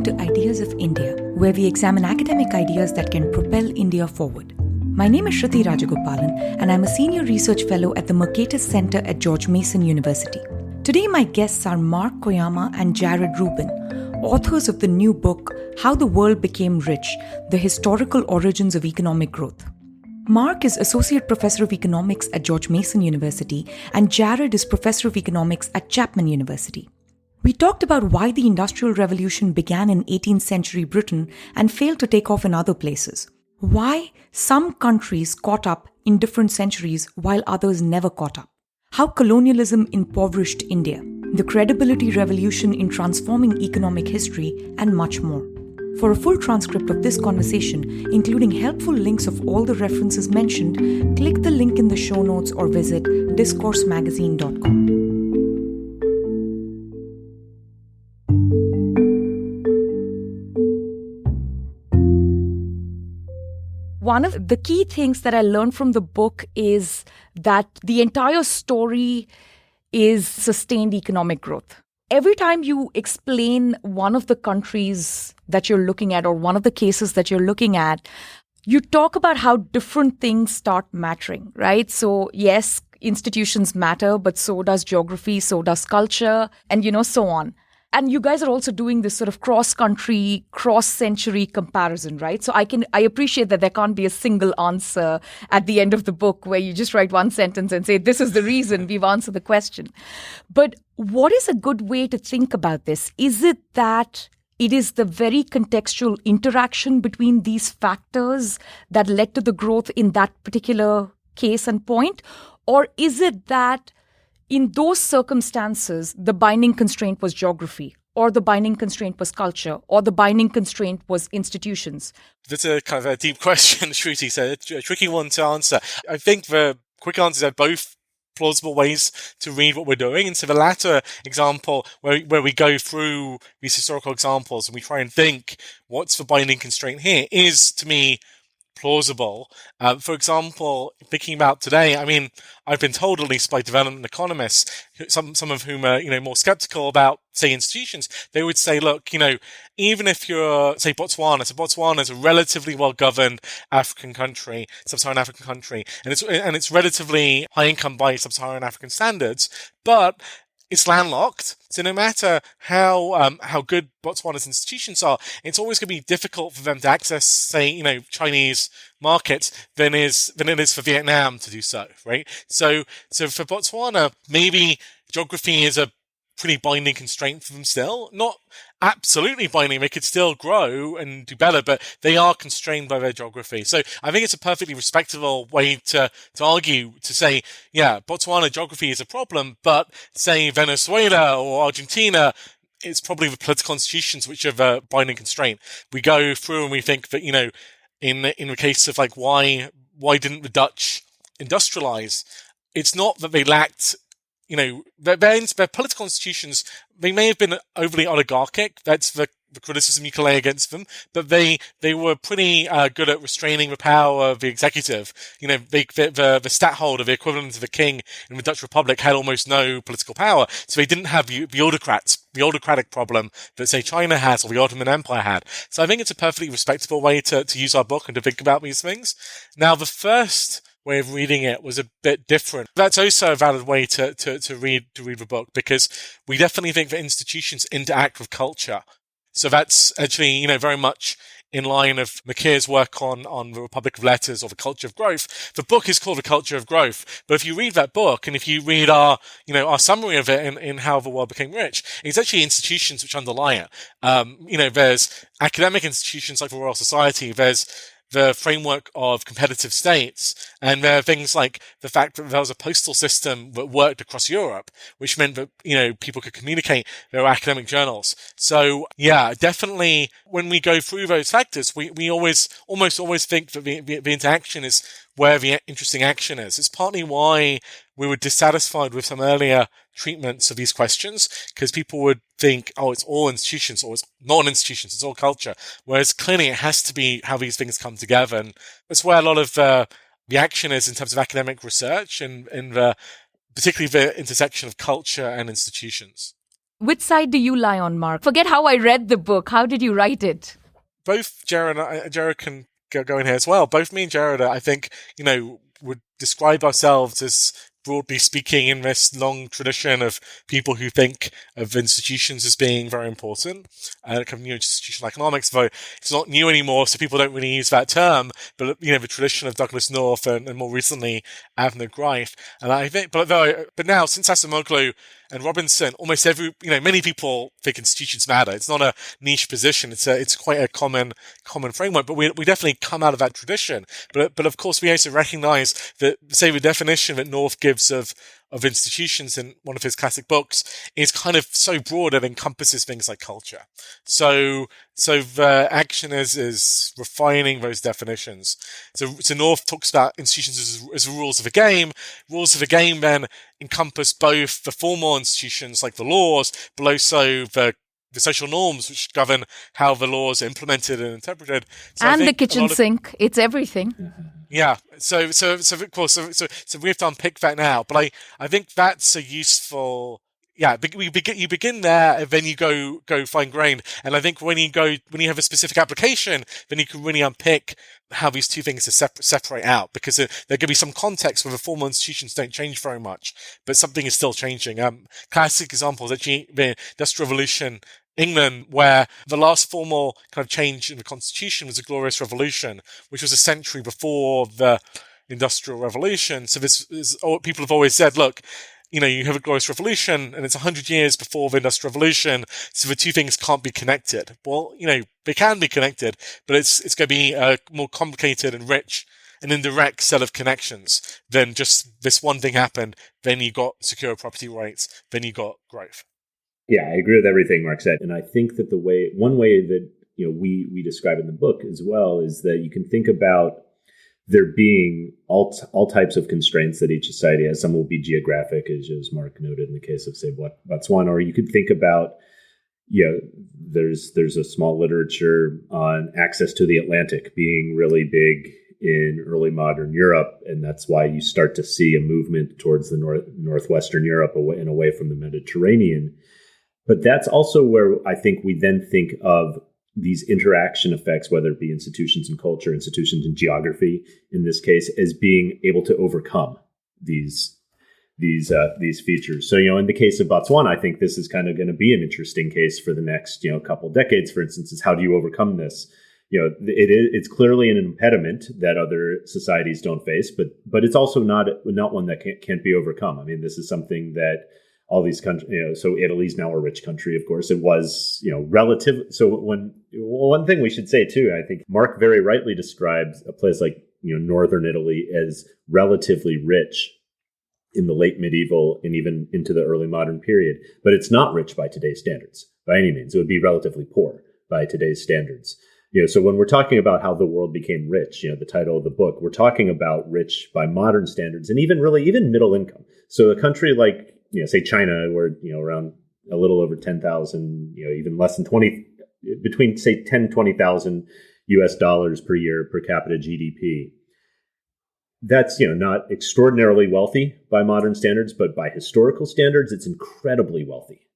to Ideas of India, where we examine academic ideas that can propel India forward. My name is Shruti Rajagopalan, and I'm a senior research fellow at the Mercatus Center at George Mason University. Today, my guests are Mark Koyama and Jared Rubin, authors of the new book, How the World Became Rich, The Historical Origins of Economic Growth. Mark is Associate Professor of Economics at George Mason University, and Jared is Professor of Economics at Chapman University. We talked about why the Industrial Revolution began in 18th century Britain and failed to take off in other places. Why some countries caught up in different centuries while others never caught up. How colonialism impoverished India. The credibility revolution in transforming economic history, and much more. For a full transcript of this conversation, including helpful links of all the references mentioned, click the link in the show notes or visit discoursemagazine.com. One of the key things that I learned from the book is that the entire story is sustained economic growth. Every time you explain one of the countries that you're looking at or one of the cases that you're looking at, you talk about how different things start mattering, right? So yes, institutions matter, but so does geography, so does culture, and so on. And you guys are also doing this sort of cross-country, cross-century comparison, right? So I appreciate that there can't be a single answer at the end of the book where you just write one sentence and say, this is the reason we've answered the question. But what is a good way to think about this? Is it that it is the very contextual interaction between these factors that led to the growth in that particular case and point? Or is it that in those circumstances, the binding constraint was geography, or the binding constraint was culture, or the binding constraint was institutions? That's a kind of a deep question, Shruti, so a tricky one to answer. I think the quick answers are both plausible ways to read what we're doing. And so the latter example, where we go through these historical examples and we try and think what's the binding constraint here, is, to me, plausible. For example, thinking about today, I've been told, at least by development economists, some of whom are more skeptical about, say, institutions, they would say, look, even if you're, say, Botswana, so Botswana is a relatively well-governed African country, sub-Saharan African country, and it's relatively high income by sub-Saharan African standards, but it's landlocked, so no matter how good Botswana's institutions are, it's always going to be difficult for them to access, say, Chinese markets than it is for Vietnam to do so, right? So for Botswana, maybe geography is a pretty binding constraint for them still. Not absolutely binding, they could still grow and do better, but they are constrained by their geography. So I think it's a perfectly respectable way to argue, to say, yeah, Botswana geography is a problem, but say Venezuela or Argentina, it's probably the political institutions which are the binding constraint. We go through and we think that, in the case of why didn't the Dutch industrialize? It's not that they lacked, their political institutions, they may have been overly oligarchic. That's the criticism you can lay against them, but they were pretty good at restraining the power of the executive. The stadtholder, the equivalent of the king in the Dutch Republic, had almost no political power, so they didn't have the autocratic problem that, say, China has or the Ottoman Empire had. So I think it's a perfectly respectable way to use our book and to think about these things. Now, the first way of reading it was a bit different. That's also a valid way to read the book, because we definitely think that institutions interact with culture. So that's actually, very much in line of McKeer's work on the Republic of Letters or the Culture of Growth. The book is called The Culture of Growth, but if you read that book and if you read our summary of it in How the World Became Rich, it's actually institutions which underlie it. There's academic institutions like the Royal Society, there's the framework of competitive states, and there are things like the fact that there was a postal system that worked across Europe, which meant that, people could communicate their academic journals. So, yeah, definitely when we go through those factors, we almost think that the interaction is where the interesting action is. It's partly why we were dissatisfied with some earlier treatments of these questions, because people would think, oh, it's all institutions, or it's not institutions, it's all culture. Whereas clearly it has to be how these things come together. And that's where a lot of the action is in terms of academic research and particularly the intersection of culture and institutions. Which side do you lie on, Mark? Forget how I read the book. How did you write it? Both Jared can go in here as well. Both me and Jared, I think, would describe ourselves as, broadly speaking, in this long tradition of people who think of institutions as being very important. Kind of institutional economics, though it's not new anymore, so people don't really use that term. But the tradition of Douglas North and more recently Avner Greif. And I think, but now since Acemoglu and Robinson, almost many people think institutions matter. It's not a niche position. It's quite a common framework. But we definitely come out of that tradition. But of course, we also recognise that, say, the definition that North gives of institutions in one of his classic books is kind of so broad it encompasses things like culture. So the action is refining those definitions. So North talks about institutions as rules of a game. Rules of a game then encompass both the formal institutions like the laws, but also the social norms which govern how the laws are implemented and interpreted. And the kitchen sink. It's everything. Yeah. So of course, so we have to unpick that now. But I think that's a useful. Yeah, you begin there, and then you go fine-grained. And I think when you have a specific application, then you can really unpick how these two things are separate out, because there could be some context where the formal institutions don't change very much, but something is still changing. Classic example is actually the Industrial Revolution, England, where the last formal kind of change in the constitution was the Glorious Revolution, which was a century before the Industrial Revolution. So this is people have always said, look, you have a Glorious Revolution and it's 100 years before the Industrial Revolution, so the two things can't be connected. Well, they can be connected, but it's going to be a more complicated and rich and indirect set of connections than just this one thing happened, then you got secure property rights, then you got growth. Yeah, I agree with everything Mark said. And I think that one way that we describe in the book as well is that you can think about there being all types of constraints that each society has. Some will be geographic, as Mark noted in the case of, say, Botswana, or you could think about, there's a small literature on access to the Atlantic being really big in early modern Europe, and that's why you start to see a movement towards the northwestern Europe away from the Mediterranean. But that's also where I think we then think of these interaction effects, whether it be institutions and culture, institutions and geography, in this case, as being able to overcome these features. So, in the case of Botswana, I think this is kind of going to be an interesting case for the next, couple decades, for instance, is how do you overcome this? It's clearly an impediment that other societies don't face, but it's also not one that can't be overcome. I mean, this is something that all these countries, so Italy's now a rich country, of course. It was, relative. So one thing we should say too, I think Mark very rightly describes a place like, northern Italy as relatively rich in the late medieval and even into the early modern period. But it's not rich by today's standards by any means. It would be relatively poor by today's standards. So when we're talking about how the world became rich, the title of the book, we're talking about rich by modern standards and even middle income. So a country like, say China, where, around a little over 10,000, even less than 20, between say 10, 20,000 US dollars per year per capita GDP. That's, not extraordinarily wealthy by modern standards, but by historical standards, it's incredibly wealthy.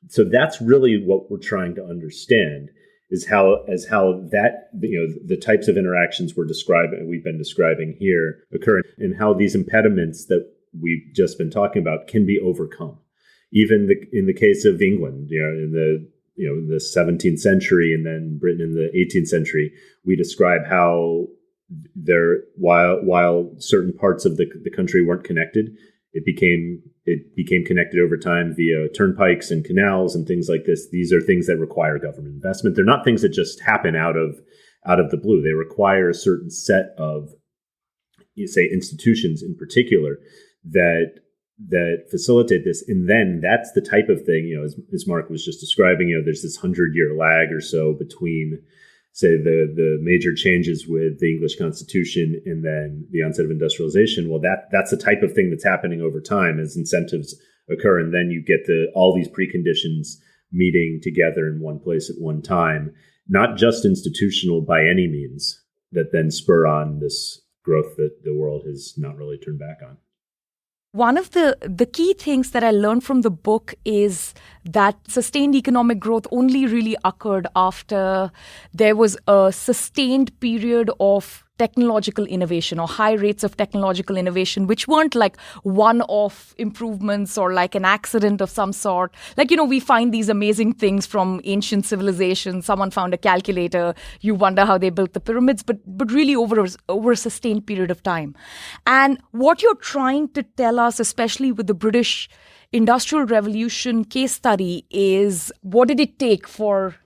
So that's really what we're trying to understand is how that, the types of interactions we've been describing here occur, and how these impediments that we've just been talking about can be overcome. Even in the case of England, in the 17th century, and then Britain in the 18th century, we describe how while certain parts of the country weren't connected, it became connected over time via turnpikes and canals and things like this. These are things that require government investment. They're not things that just happen out of the blue. They require a certain set of, say, institutions in particular that facilitate this. And then that's the type of thing, as Mark was just describing, there's this 100-year lag or so between, say, the major changes with the English Constitution and then the onset of industrialization. Well, that's the type of thing that's happening over time as incentives occur. And then you get all these preconditions meeting together in one place at one time, not just institutional by any means, that then spur on this growth that the world has not really turned back on. One of the key things that I learned from the book is that sustained economic growth only really occurred after there was a sustained period of technological innovation or high rates of technological innovation, which weren't like one-off improvements or like an accident of some sort. Like, we find these amazing things from ancient civilizations. Someone found a calculator. You wonder how they built the pyramids, but really over a sustained period of time. And what you're trying to tell us, especially with the British Industrial Revolution case study, is what did it take for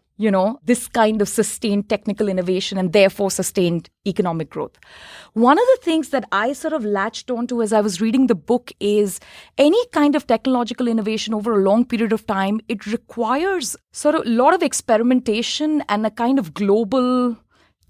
this kind of sustained technical innovation and therefore sustained economic growth. One of the things that I sort of latched onto as I was reading the book is any kind of technological innovation over a long period of time, it requires sort of a lot of experimentation and a kind of global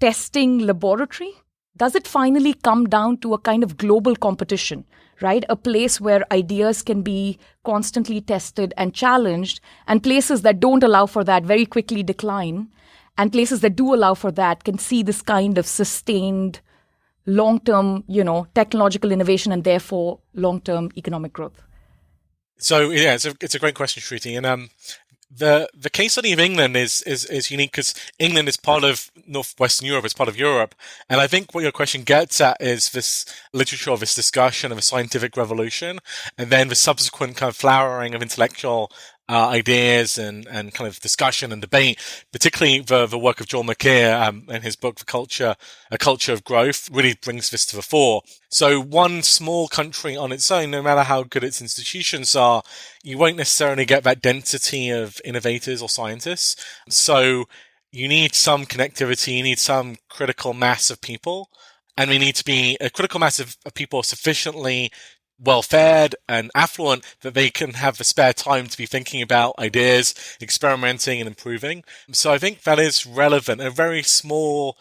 testing laboratory. Does it finally come down to a kind of global competition, right? A place where ideas can be constantly tested and challenged, and places that don't allow for that very quickly decline, and places that do allow for that can see this kind of sustained long-term, technological innovation and therefore long-term economic growth? So yeah, it's a great question, Shruti. And the case study of England is unique because England is part of Northwestern Europe, it's part of Europe. And I think what your question gets at is this literature of this discussion of a scientific revolution, and then the subsequent kind of flowering of intellectual ideas and kind of discussion and debate, particularly the work of John McKeer in his book, A Culture of Growth, really brings this to the fore. So one small country on its own, no matter how good its institutions are, you won't necessarily get that density of innovators or scientists. So you need some connectivity, you need some critical mass of people, and we need to be a critical mass of people sufficiently well-fed and affluent that they can have the spare time to be thinking about ideas, experimenting and improving. So I think that is relevant. A very small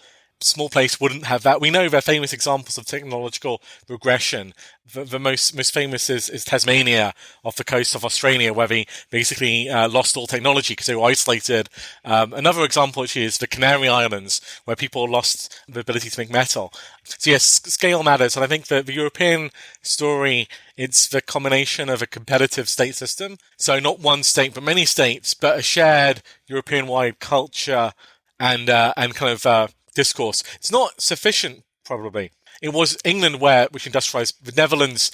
place wouldn't have that. We know there are famous examples of technological regression. The most famous is Tasmania off the coast of Australia, where they basically lost all technology because they were isolated. Another example actually is the Canary Islands, where people lost the ability to make metal. So yes, scale matters. And I think that the European story, it's the combination of a competitive state system. So not one state, but many states, but a shared European-wide culture and kind of discourse. It's not sufficient, probably. It was England which industrialized. The Netherlands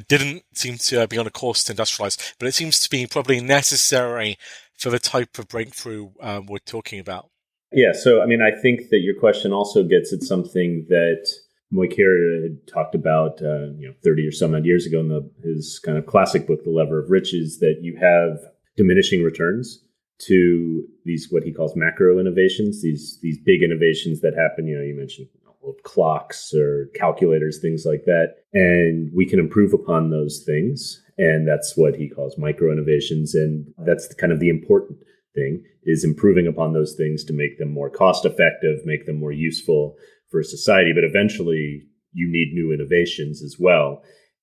didn't seem to be on a course to industrialize, but it seems to be probably necessary for the type of breakthrough we're talking about. Yeah, so I mean, I think that your question also gets at something that Moikir had talked about 30 or some odd years ago in his kind of classic book, The Lever of Riches, that you have diminishing returns to these, what he calls macro innovations, these big innovations that happen. You mentioned old clocks or calculators, things like that. And we can improve upon those things. And that's what he calls micro innovations. And that's kind of the important thing, is improving upon those things to make them more cost effective, make them more useful for society. But eventually you need new innovations as well.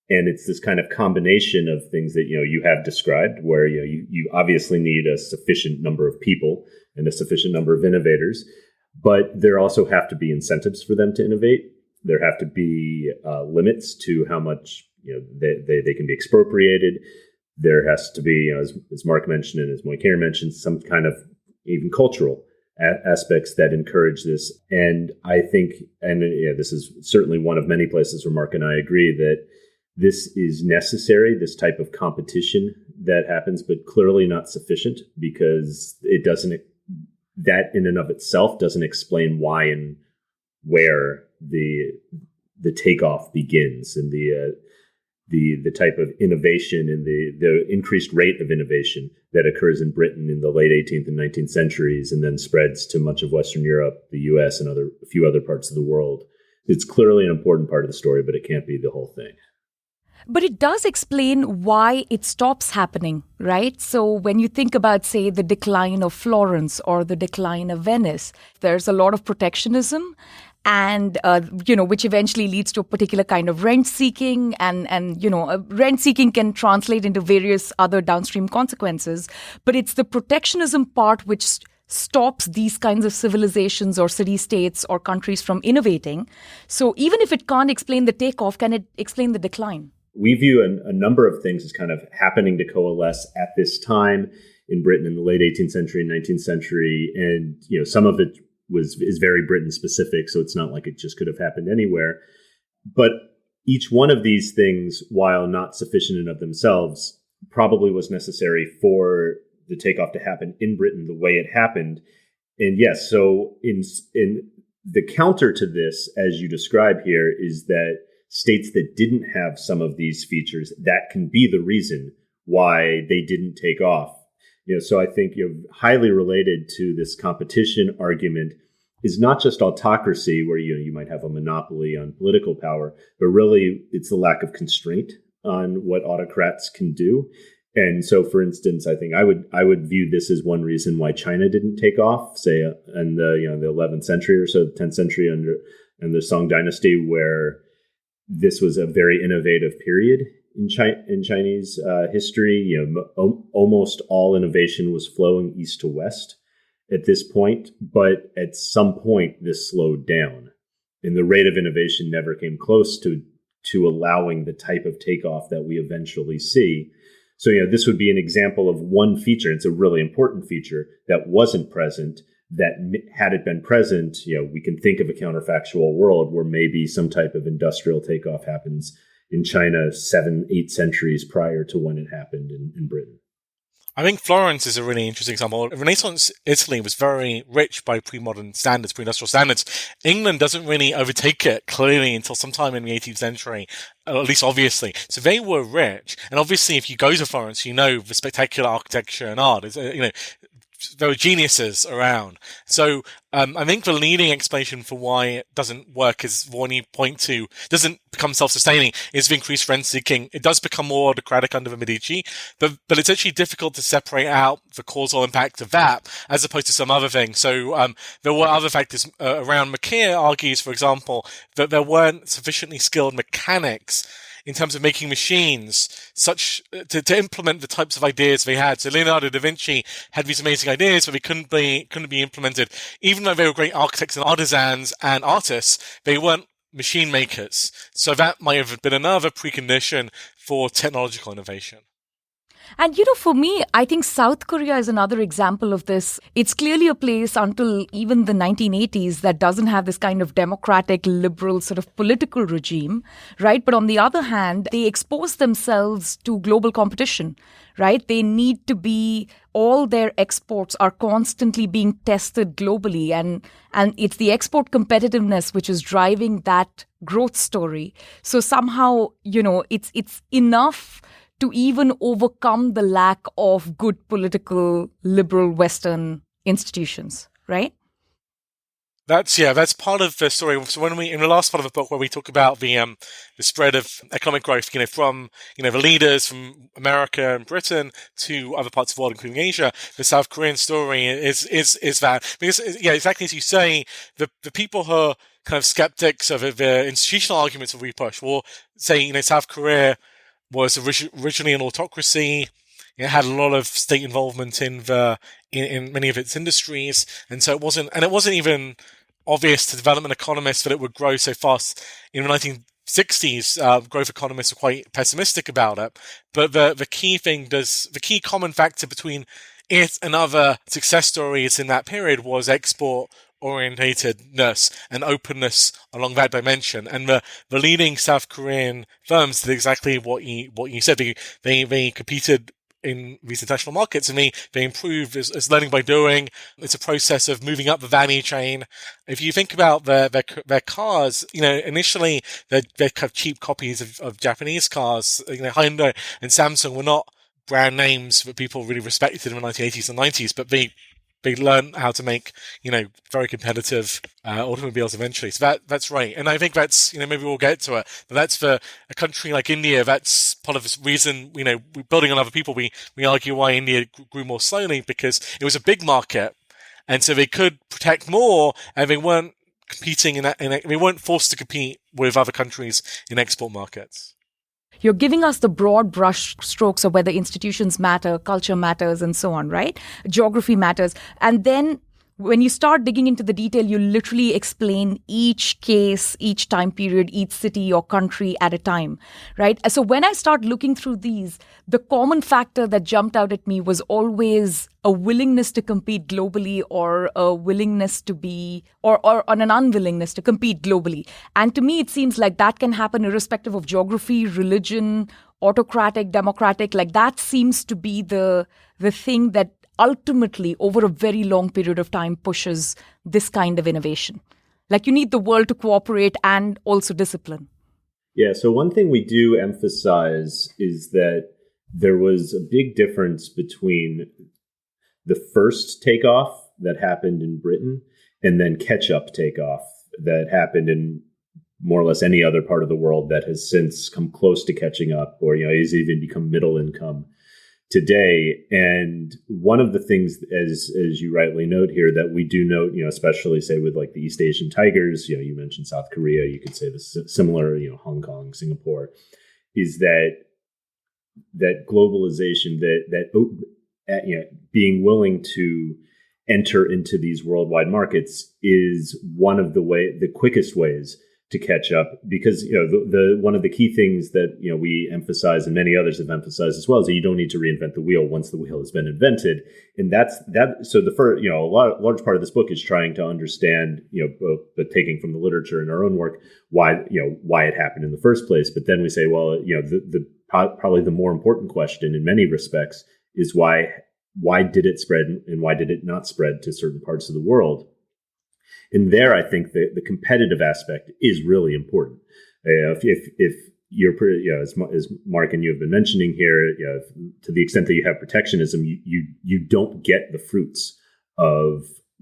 And it's this kind of combination of things that, you have described, where, you obviously need a sufficient number of people and a sufficient number of innovators, but there also have to be incentives for them to innovate. There have to be limits to how much, they can be expropriated. There has to be, as Mark mentioned and as Moikir mentioned, some kind of even cultural aspects that encourage this. And I think, this is certainly one of many places where Mark and I agree that this is necessary, this type of competition that happens, but clearly not sufficient, because that in and of itself doesn't explain why and where the takeoff begins, and the type of innovation and the increased rate of innovation that occurs in Britain in the late 18th and 19th centuries and then spreads to much of Western Europe, the US, and a few other parts of the world. It's clearly an important part of the story, but it can't be the whole thing. But it does explain why it stops happening, right? So when you think about, say, the decline of Florence or the decline of Venice, there's a lot of protectionism, and which eventually leads to a particular kind of rent seeking, and rent seeking can translate into various other downstream consequences. But it's the protectionism part which stops these kinds of civilizations or city-states or countries from innovating. So even if it can't explain the takeoff, can it explain the decline? We view a number of things as kind of happening to coalesce at this time. in Britain in the late 18th century and 19th century. And, some of it is very Britain specific. So it's not like it just could have happened anywhere. But each one of these things, while not sufficient in of themselves, probably was necessary for the takeoff to happen in Britain the way it happened. And yes, so in the counter to this, as you describe here, is that states that didn't have some of these features, that can be the reason why they didn't take off. So I think highly related to this competition argument is not just autocracy, where you might have a monopoly on political power, but really it's the lack of constraint on what autocrats can do. And so, for instance, I think I would view this as one reason why China didn't take off, say, in the 11th century or so, the 10th century under the Song Dynasty, where this was a very innovative period in Chinese history. Almost all innovation was flowing east to west at this point, but at some point this slowed down, and the rate of innovation never came close to allowing the type of takeoff that we eventually see. So, this would be an example of one feature. It's a really important feature that wasn't present, that had it been present, we can think of a counterfactual world where maybe some type of industrial takeoff happens in China 7-8 centuries prior to when it happened in Britain. I think Florence is a really interesting example. Renaissance Italy was very rich by pre-modern standards, pre-industrial standards. England doesn't really overtake it clearly until sometime in the 18th century, at least obviously. So they were rich. And obviously if you go to Florence, the spectacular architecture and art. There were geniuses around. So I think the leading explanation for why it doesn't work is one you point to, doesn't become self-sustaining, is the increased rent-seeking. It does become more autocratic under the Medici, but it's actually difficult to separate out the causal impact of that as opposed to some other things. So there were other factors around. McKeer argues, for example, that there weren't sufficiently skilled mechanics in terms of making machines such to implement the types of ideas they had. So Leonardo da Vinci had these amazing ideas, but they couldn't be implemented. Even though they were great architects and artisans and artists, they weren't machine makers. So that might have been another precondition for technological innovation. And, for me, I think South Korea is another example of this. It's clearly a place until even the 1980s that doesn't have this kind of democratic, liberal sort of political regime, right? But on the other hand, they expose themselves to global competition, right? They need to be, all their exports are constantly being tested globally. And it's the export competitiveness which is driving that growth story. So somehow, it's enough to even overcome the lack of good political, liberal Western institutions, right? That's part of the story. So when in the last part of the book where we talk about the spread of economic growth, from the leaders from America and Britain to other parts of the world, including Asia, the South Korean story is that, because exactly as you say, the people who are kind of skeptics of the institutional arguments that we push will say South Korea was originally an autocracy. It had a lot of state involvement in many of its industries, and so it wasn't even obvious to development economists that it would grow so fast. In the 1960s, growth economists were quite pessimistic about it. But the key common factor between it and other success stories in that period was export orientatedness and openness along that dimension. And the leading South Korean firms did exactly what you said. They competed in these international markets, and they improved as learning by doing. It's a process of moving up the value chain. If you think about their cars, initially they're kind of cheap copies of Japanese cars. Hyundai and Samsung were not brand names that people really respected in the 1980s and 90s, but they learned how to make, very competitive automobiles eventually. So that's right. And I think that's, maybe we'll get to it, but that's for a country like India. That's part of this reason, we're building on other people. We argue why India grew more slowly, because it was a big market. And so they could protect more, and they weren't competing they weren't forced to compete with other countries in export markets. You're giving us the broad brush strokes of whether institutions matter, culture matters, and so on, right? Geography matters. And then when you start digging into the detail, you literally explain each case, each time period, each city or country at a time, right? So when I start looking through these, the common factor that jumped out at me was always a willingness to compete globally, or a willingness to be, or an unwillingness to compete globally. And to me, it seems like that can happen irrespective of geography, religion, autocratic, democratic. Like that seems to be the thing that ultimately, over a very long period of time, pushes this kind of innovation. Like you need the world to cooperate and also discipline. Yeah, so one thing we do emphasize is that there was a big difference between the first takeoff that happened in Britain and then catch-up takeoff that happened in more or less any other part of the world that has since come close to catching up, or has even become middle income today. And one of the things, as you rightly note here, that we do note, especially say with like the East Asian tigers, you mentioned South Korea, you could say this similar, Hong Kong, Singapore, is that globalization, that being willing to enter into these worldwide markets is one of the quickest ways to catch up, because the one of the key things that we emphasize, and many others have emphasized as well, is that you don't need to reinvent the wheel once the wheel has been invented. And that's so the first, large part of this book is trying to understand, but taking from the literature in our own work, why it happened in the first place. But then we say, well, the probably the more important question in many respects is why did it spread, and why did it not spread to certain parts of the world? And there, I think the competitive aspect is really important. If you're, as Mark and you have been mentioning here, to the extent that you have protectionism, you don't get the fruits of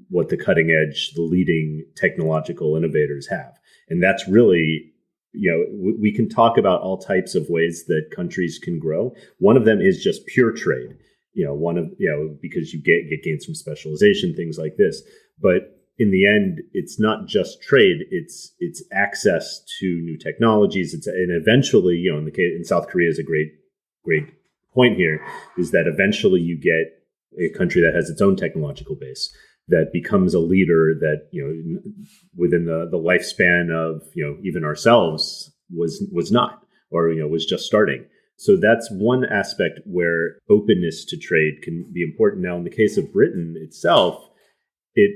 what the cutting edge, the leading technological innovators have. And that's really, we can talk about all types of ways that countries can grow. One of them is just pure trade. Because you get gains from specialization, things like this. But in the end, it's not just trade; it's access to new technologies. And eventually, in South Korea is a great point here, is that eventually you get a country that has its own technological base that becomes a leader that within the lifespan of even ourselves was not, or was just starting. So that's one aspect where openness to trade can be important. Now, in the case of Britain itself, it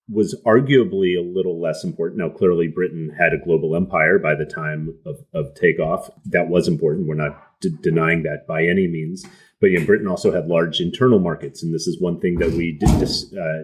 was arguably a little less important. Now, clearly, Britain had a global empire by the time of takeoff. That was important. We're not denying that by any means. But Britain also had large internal markets. And this is one thing that we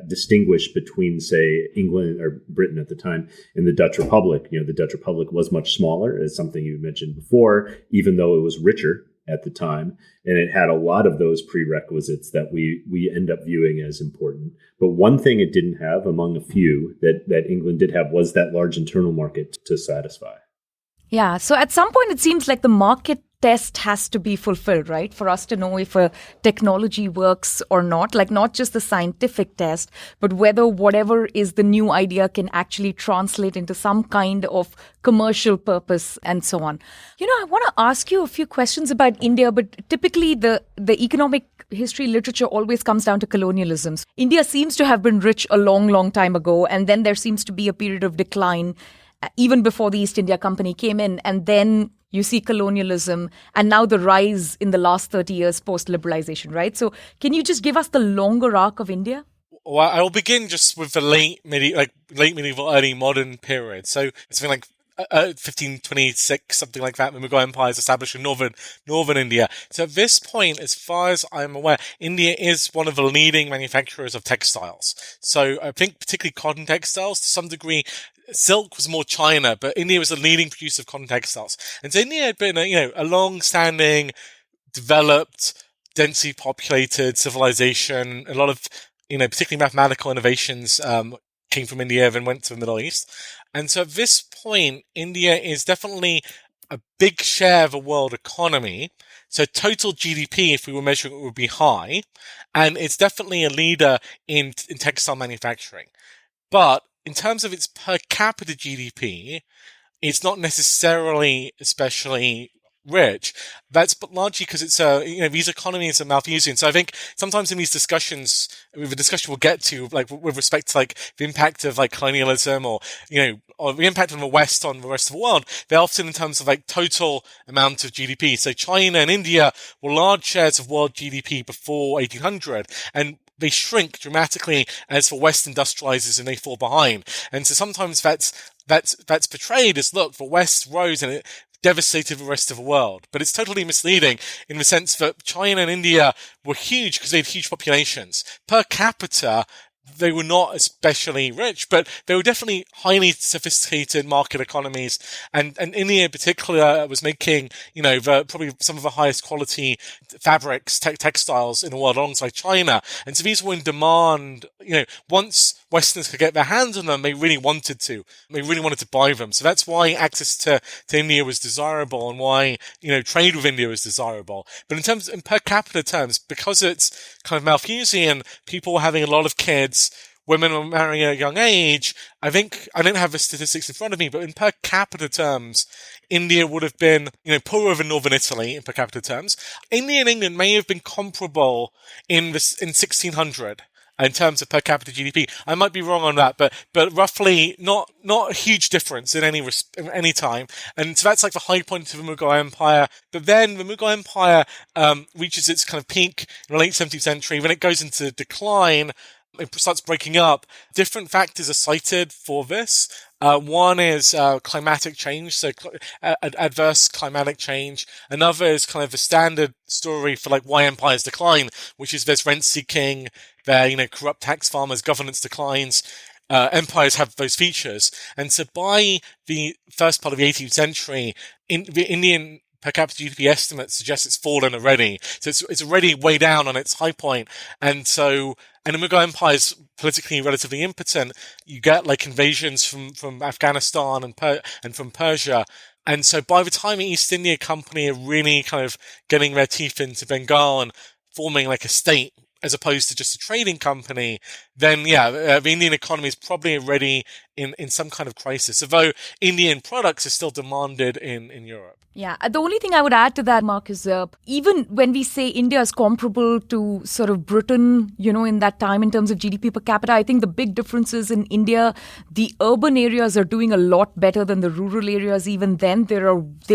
distinguish between, say, England or Britain at the time and the Dutch Republic. The Dutch Republic was much smaller, as something you mentioned before, even though it was richer at the time. And it had a lot of those prerequisites that we end up viewing as important. But one thing it didn't have, among a few, that England did have, was that large internal market to satisfy. Yeah. So at some point, it seems like the market test has to be fulfilled, right? For us to know if a technology works or not, like not just the scientific test, but whether whatever is the new idea can actually translate into some kind of commercial purpose and so on. I want to ask you a few questions about India, but typically the economic history literature always comes down to colonialisms. India seems to have been rich a long, long time ago, and then there seems to be a period of decline even before the East India Company came in, and then you see colonialism, and now the rise in the last 30 years post-liberalization, right? So can you just give us the longer arc of India? Well, I will begin just with the late medieval, early modern period. So it's something like 1526, something like that, when Mughal Empire is established in northern India. So at this point, as far as I'm aware, India is one of the leading manufacturers of textiles. So I think particularly cotton textiles, to some degree. Silk was more China, but India was a leading producer of cotton textiles. And so India had been a long-standing, developed, densely populated civilization. A lot of, particularly mathematical innovations came from India and went to the Middle East. And so at this point, India is definitely a big share of the world economy. So total GDP, if we were measuring it, would be high. And it's definitely a leader in textile manufacturing. But in terms of its per capita GDP, it's not necessarily especially rich. That's largely because it's these economies are Malthusian. So I think sometimes in these discussions, with the discussion we'll get to, like with respect to like the impact of like colonialism or or the impact of the West on the rest of the world, they're often in terms of like total amount of GDP. So China and India were large shares of world GDP before 1800, and they shrink dramatically as the West industrializes and they fall behind. And so sometimes that's portrayed as, look, the West rose and it devastated the rest of the world. But it's totally misleading in the sense that China and India were huge because they had huge populations. Per capita, they were not especially rich, but they were definitely highly sophisticated market economies. And India in particular was making, probably some of the highest quality fabrics, textiles in the world alongside China. And so these were in demand, once Westerners could get their hands on them, they really wanted to. They really wanted to buy them. So that's why access to India was desirable and why, trade with India was desirable. But in per capita terms, because it's kind of Malthusian, people were having a lot of kids, women were marrying at a young age. I think, I don't have the statistics in front of me, but in per capita terms, India would have been, poorer than Northern Italy in per capita terms. India and England may have been comparable in 1600. In terms of per capita GDP, I might be wrong on that, but roughly not a huge difference in any time. And so that's like the high point of the Mughal Empire. But then the Mughal Empire reaches its kind of peak in the late 17th century. When it goes into decline, it starts breaking up. Different factors are cited for this. One is climatic change, so adverse climatic change. Another is kind of the standard story for like why empires decline, which is there's rent seeking, there corrupt tax farmers, governance declines. Empires have those features, and so by the first part of the 18th century, the Indian per capita GDP estimate suggests it's fallen already. So it's already way down on its high point. And the Mughal Empire is politically relatively impotent. You get like invasions from Afghanistan and from Persia. And so by the time the East India Company are really kind of getting their teeth into Bengal and forming like a state, as opposed to just a trading company, then the Indian economy is probably already in some kind of crisis, although Indian products are still demanded in Europe. Yeah, the only thing I would add to that, Mark, is even when we say India is comparable to sort of Britain, in that time in terms of GDP per capita, I think the big difference is in India, the urban areas are doing a lot better than the rural areas. Even then, they're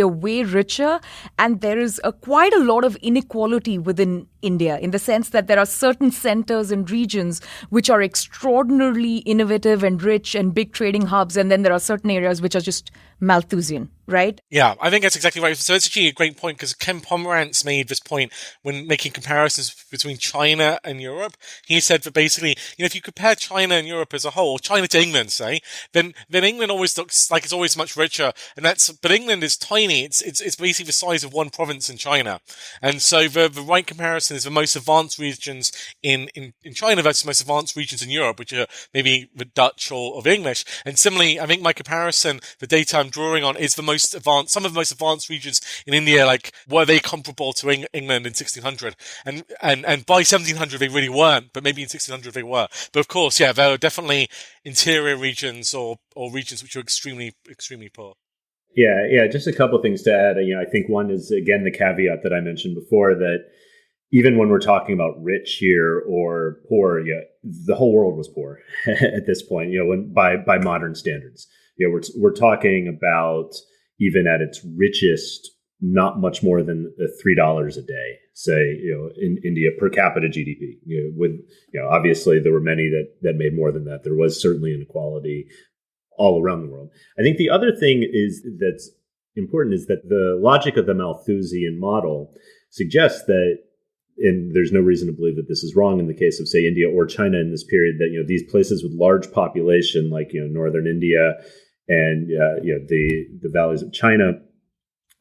way richer, and there is quite a lot of inequality within India in the sense that there are certain centers and regions which are extraordinarily innovative and rich and big trading hubs, and then there are certain areas which are just Malthusian, right? Yeah, I think that's exactly right. So it's actually a great point because Ken Pomerantz made this point when making comparisons between China and Europe. He said that basically, if you compare China and Europe as a whole, China to England, say, then England always looks like it's always much richer, but England is tiny. It's basically the size of one province in China, and so the right comparison is the most advanced regions in China versus the most advanced regions in Europe, which are maybe the Dutch or the English. And similarly, I think my comparison, the data I'm drawing on, is some of the most advanced regions in India, like were they comparable to England in 1600? And by 1700 they really weren't, but maybe in 1600 they were. But of course, there are definitely interior regions or regions which are extremely, extremely poor. Yeah. Just a couple of things to add. I think one is, again, the caveat that I mentioned before, that even when we're talking about rich here or poor, the whole world was poor at this point, by modern standards. We're talking about, even at its richest, not much more than $3 a day, say, in India per capita GDP. Obviously there were many that made more than that. There was certainly inequality all around the world. I think the other thing that's important is that the logic of the Malthusian model suggests that, and there's no reason to believe that this is wrong in the case of, say, India or China in this period, that these places with large population, like northern India and the valleys of China,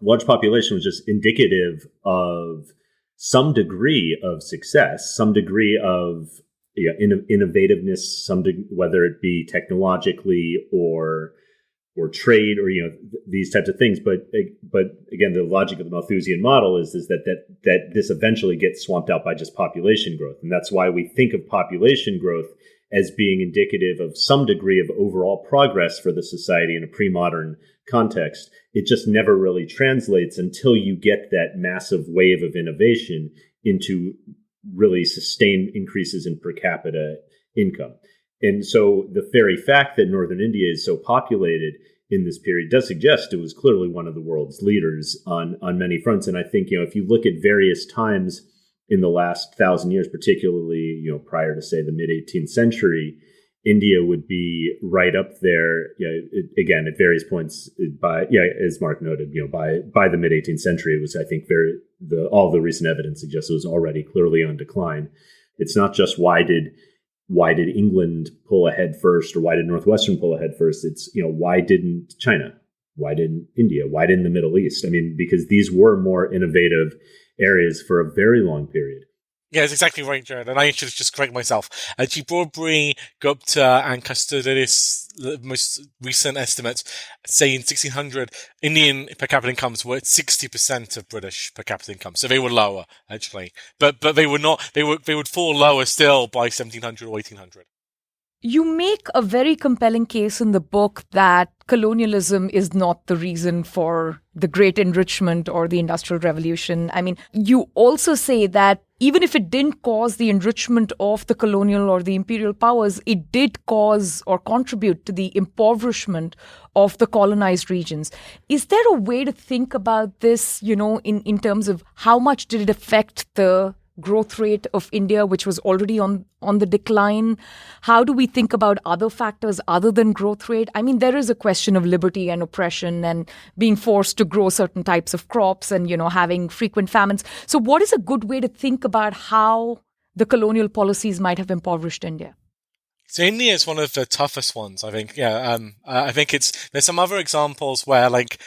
large population was just indicative of some degree of success, some degree of innovativeness, whether it be technologically or trade or these types of things. But again, the logic of the Malthusian model is that this eventually gets swamped out by just population growth, and that's why we think of population growth as being indicative of some degree of overall progress for the society in a pre-modern context. It just never really translates until you get that massive wave of innovation into really sustained increases in per capita income. And so the very fact that northern India is so populated in this period does suggest it was clearly one of the world's leaders on many fronts. And I think, if you look at various times in the last 1,000 years, particularly, prior to, say, the mid-18th century, India would be right up there, again, at various points as Mark noted, by the mid-18th century, it was, I think, all the recent evidence suggests it was already clearly on decline. It's not just why did England pull ahead first, or why did Northwestern pull ahead first? It's, why didn't China? Why didn't India? Why didn't the Middle East? I mean, because these were more innovative areas for a very long period. Yeah, that's exactly right, Jared. And I should just correct myself. Actually, Broadbury, Gupta, and Custodis, the most recent estimates, say in 1600, Indian per capita incomes were at 60% of British per capita income. So they were lower, actually. But they were not, they would fall lower still by 1700 or 1800. You make a very compelling case in the book that colonialism is not the reason for the great enrichment or the Industrial Revolution. I mean, you also say that even if it didn't cause the enrichment of the colonial or the imperial powers, it did cause or contribute to the impoverishment of the colonized regions. Is there a way to think about this, in terms of how much did it affect the growth rate of India, which was already on the decline? How do we think about other factors other than growth rate? I mean, there is a question of liberty and oppression and being forced to grow certain types of crops and, having frequent famines. So what is a good way to think about how the colonial policies might have impoverished India? So India is one of the toughest ones, I think. Yeah, I think there's some other examples where, like,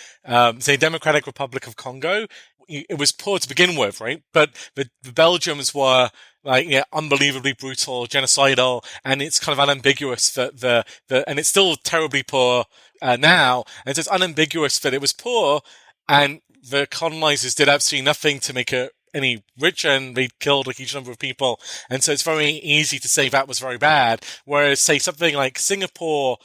say, Democratic Republic of Congo, it was poor to begin with, right? But the Belgians were unbelievably brutal, genocidal, and it's kind of unambiguous that and it's still terribly poor now, and so it's unambiguous that it was poor, and the colonizers did absolutely nothing to make it any richer, and they killed a huge number of people, and so it's very easy to say that was very bad. Whereas, say, something like Singapore,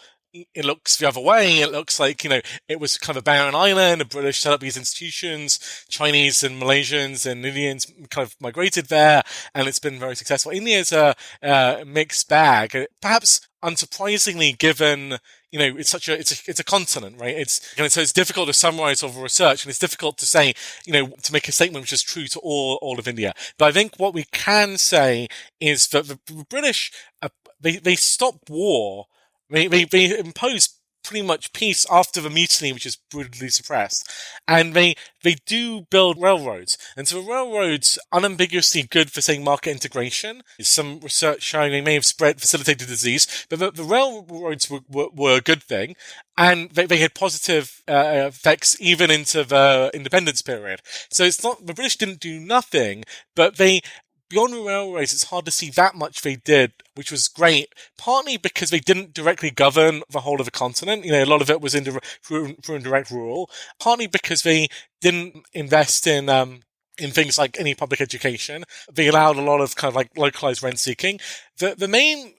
it looks the other way. It looks like, it was kind of a barren island. The British set up these institutions. Chinese and Malaysians and Indians kind of migrated there, and it's been very successful. India is a mixed bag, perhaps unsurprisingly, given it's a continent, right? So it's difficult to summarize all the research, and it's difficult to say, to make a statement which is true to all of India. But I think what we can say is that the British, they stopped war. They imposed pretty much peace after the mutiny, which is brutally suppressed. And they do build railroads. And so the railroads unambiguously good for, say, market integration. Some research showing they may have facilitated disease, but the railroads were a good thing. And they had positive effects even into the independence period. So it's not, the British didn't do nothing, but beyond the railways, it's hard to see that much they did, which was great, partly because they didn't directly govern the whole of the continent. A lot of it was through indirect rule, partly because they didn't invest in things like any public education. They allowed a lot of kind of like localized rent seeking. The main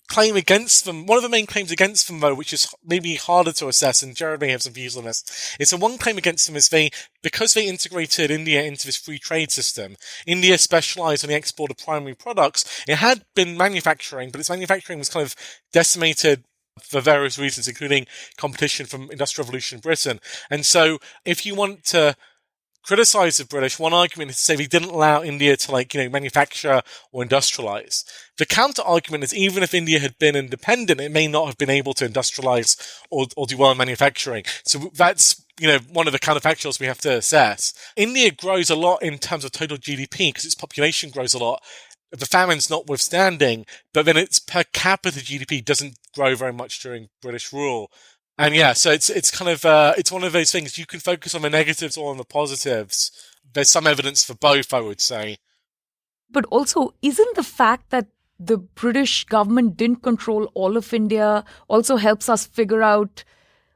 claim against them, one of the main claims against them, though, which is maybe harder to assess, and Jared may have some views on this, is the one claim against them is because they integrated India into this free trade system, India specialized on the export of primary products. It had been manufacturing, but its manufacturing was kind of decimated for various reasons, including competition from Industrial Revolution in Britain. And so, if you want to criticize the British, one argument is to say they didn't allow India to manufacture or industrialize. The counter argument is even if India had been independent, it may not have been able to industrialize or do well in manufacturing. So that's, one of the counterfactuals we have to assess. India grows a lot in terms of total GDP because its population grows a lot, the famines notwithstanding, but then its per capita GDP doesn't grow very much during British rule. And yeah, so it's kind of it's one of those things. You can focus on the negatives or on the positives. There's some evidence for both, I would say. But also, isn't the fact that the British government didn't control all of India also helps us figure out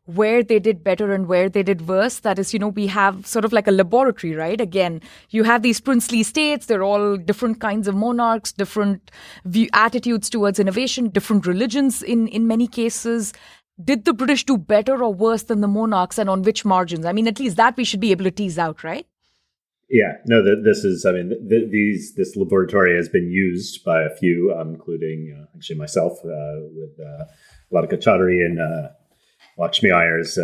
where they did better and where they did worse. That is, we have sort of like a laboratory, right? Again, you have these princely states. They're all different kinds of monarchs, different attitudes towards innovation, different religions in many cases. Did the British do better or worse than the monarchs, and on which margins? I mean, at least that we should be able to tease out, right? Yeah, no, this is, I mean, this laboratory has been used by a few, including actually myself, with Radhika Chaudhary and Lakshmi Iyer's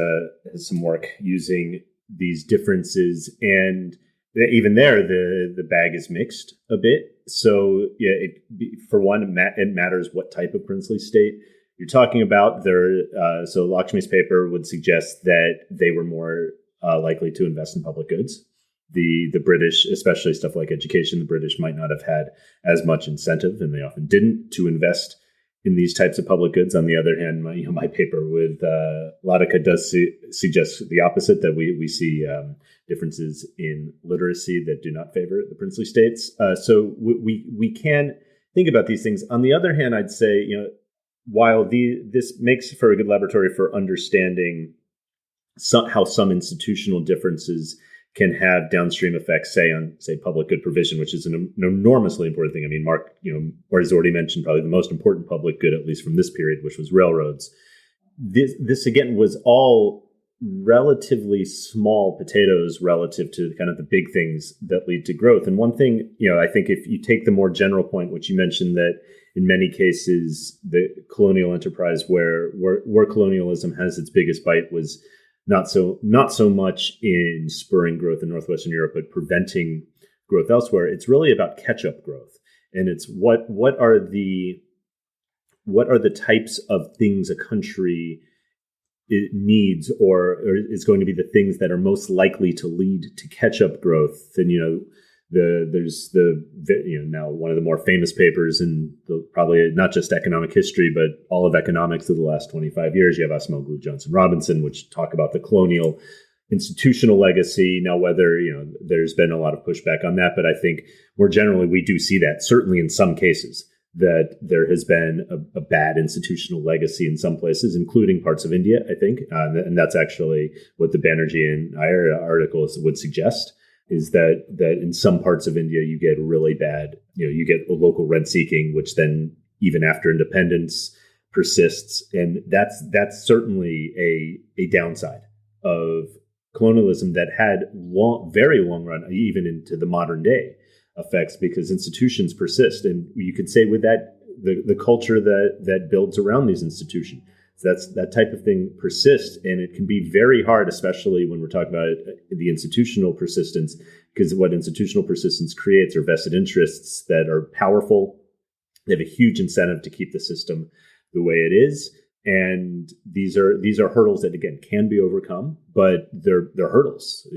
has some work using these differences. And even there, the bag is mixed a bit. So, yeah, for one, it matters what type of princely state you're talking about. So Lakshmi's paper would suggest that they were more likely to invest in public goods. The British, especially stuff like education, the British might not have had as much incentive, and they often didn't, to invest in these types of public goods. On the other hand, my paper with Radhika does suggest the opposite, that we see differences in literacy that do not favor the princely states. So we can think about these things. On the other hand, I'd say, while this makes for a good laboratory for understanding how some institutional differences can have downstream effects, on public good provision, which is an enormously important thing. I mean, Mark, has already mentioned probably the most important public good, at least from this period, which was railroads. This again was all relatively small potatoes relative to kind of the big things that lead to growth. And one thing, I think if you take the more general point, which you mentioned, that in many cases the colonial enterprise where colonialism has its biggest bite was not so much in spurring growth in Northwestern Europe, but preventing growth elsewhere. It's really about catch-up growth, and it's what are the types of things a country needs, or is going to be the things that are most likely to lead to catch-up growth. And there's now one of the more famous papers in probably not just economic history, but all of economics of the last 25 years. You have Asmoglu, Johnson Robinson, which talk about the colonial institutional legacy. Now, whether, there's been a lot of pushback on that, but I think more generally, we do see that certainly in some cases, that there has been a bad institutional legacy in some places, including parts of India, I think. And that's actually what the Banerjee and Iyer articles would suggest, is that in some parts of India, you get really bad, you get a local rent seeking, which then even after independence persists. And that's certainly a downside of colonialism that had very long run, even into the modern day, effects, because institutions persist. And you could say with that, the culture that builds around these institutions, that type of thing persists, and it can be very hard, especially when we're talking about the institutional persistence, because what institutional persistence creates are vested interests that are powerful. They have a huge incentive to keep the system the way it is, and these are hurdles that again can be overcome, but they're hurdles.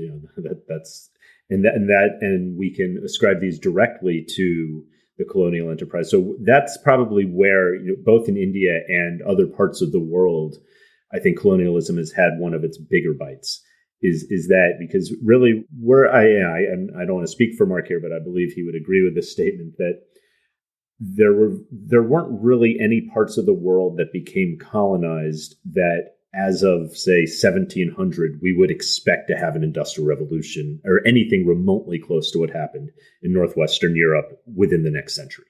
And we can ascribe these directly to the colonial enterprise. So that's probably where, both in India and other parts of the world, I think colonialism has had one of its bigger bites. Is that because really I don't want to speak for Mark here, but I believe he would agree with this statement, that there weren't really any parts of the world that became colonized that, as of, say, 1700, we would expect to have an industrial revolution or anything remotely close to what happened in Northwestern Europe within the next century.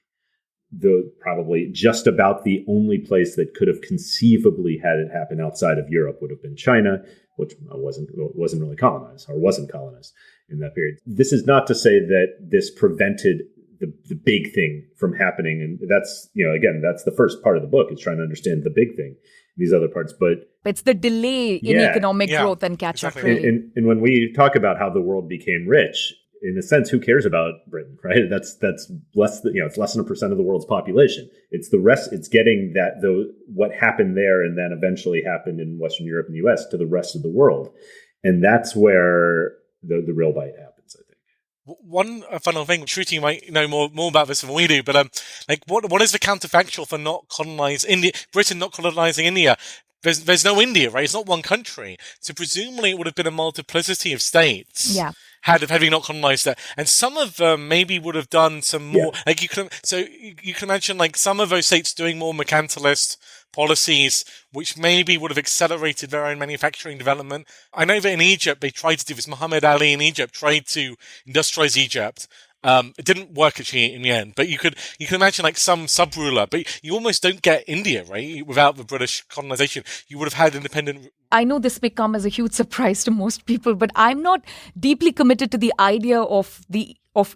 Probably just about the only place that could have conceivably had it happen outside of Europe would have been China, which wasn't really colonized, or wasn't colonized in that period. This is not to say that this prevented the big thing from happening. And that's, again, that's the first part of the book, is trying to understand the big thing, these other parts. But it's the delay in economic growth and catch up. Exactly. Really. And when we talk about how the world became rich, in a sense, who cares about Britain, right? That's less than, it's less than 1% of the world's population. It's the rest. It's getting what happened there and then eventually happened in Western Europe and the US to the rest of the world. And that's where the real bite happens, I think. One final thing, Shruti might know more about this than we do, but what is the counterfactual for not colonizing India, Britain not colonizing India? there's no India, right? It's not one country. So presumably it would have been a multiplicity of states. Yeah. Had we not colonized that, and some of them maybe would have done some more. Yeah. Like you can imagine like some of those states doing more mercantilist policies, which maybe would have accelerated their own manufacturing development. I know that in Egypt they tried to do this. Muhammad Ali in Egypt tried to industrialize Egypt. It didn't work actually in the end, but you can imagine like some sub-ruler, but you almost don't get India, right? Without the British colonization, you would have had independent. I know this may come as a huge surprise to most people, but I'm not deeply committed to the idea of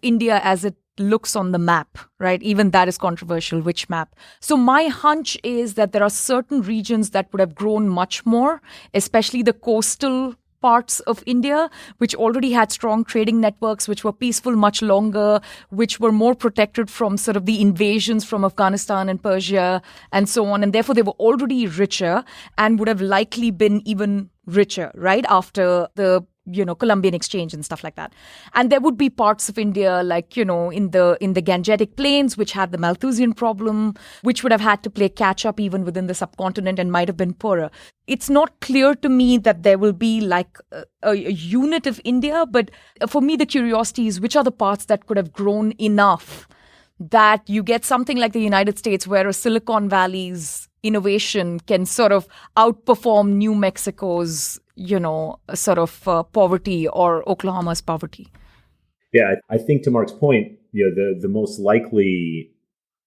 India as it looks on the map, right? Even that is controversial, which map. So my hunch is that there are certain regions that would have grown much more, especially the coastal parts of India, which already had strong trading networks, which were peaceful much longer, which were more protected from sort of the invasions from Afghanistan and Persia and so on. And therefore, they were already richer and would have likely been even richer, right? After the Columbian exchange and stuff like that. And there would be parts of India like, in the Gangetic Plains, which had the Malthusian problem, which would have had to play catch up even within the subcontinent and might have been poorer. It's not clear to me that there will be like a unit of India, but for me, the curiosity is which are the parts that could have grown enough that you get something like the United States where a Silicon Valley's innovation can sort of outperform New Mexico's sort of poverty or Oklahoma's poverty. Yeah, I think to Mark's point, the most likely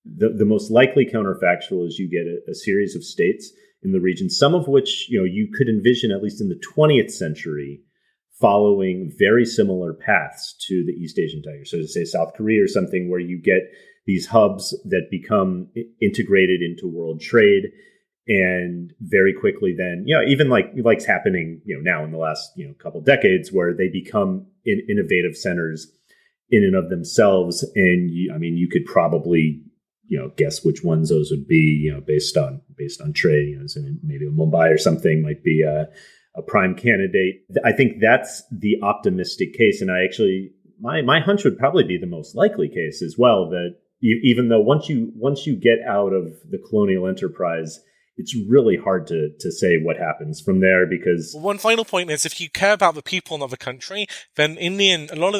counterfactual is you get a series of states in the region, some of which you could envision at least in the 20th century following very similar paths to the East Asian Tiger. So to say South Korea or something where you get these hubs that become integrated into world trade. And very quickly then, even like's happening, now in the last, couple decades where they become innovative centers in and of themselves. And you could probably, guess which ones those would be, based on trade, so maybe Mumbai or something might be a prime candidate. I think that's the optimistic case. And I actually, my hunch would probably be the most likely case as well, that even though once you get out of the colonial enterprise, it's really hard to say what happens from there because... One final point is if you care about the people in the country, then I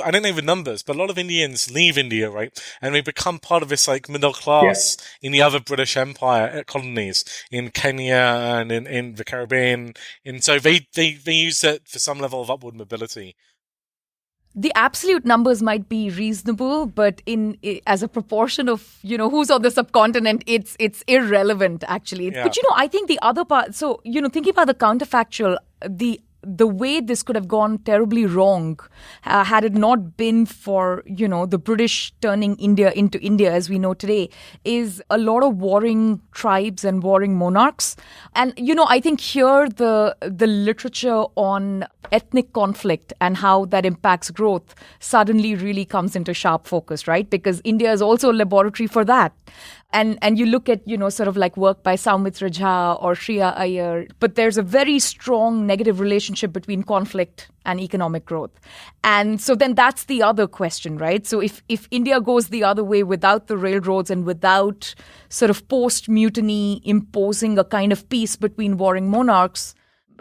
don't know the numbers, but a lot of Indians leave India, right? And they become part of this like middle class in the other British Empire colonies in Kenya and in the Caribbean. And so they use it for some level of upward mobility. The absolute numbers might be reasonable, but as a proportion of, who's on the subcontinent, it's irrelevant, actually. Yeah. But, I think the other part, so, thinking about the counterfactual, the way this could have gone terribly wrong had it not been for, the British turning India into India as we know today is a lot of warring tribes and warring monarchs. And, I think here the literature on ethnic conflict and how that impacts growth suddenly really comes into sharp focus, right? Because India is also a laboratory for that. And you look at, sort of like work by Soumitra Jha or Shreya Iyer, but there's a very strong negative relationship between conflict and economic growth. And so then that's the other question, right? So if India goes the other way without the railroads and without sort of post-mutiny imposing a kind of peace between warring monarchs,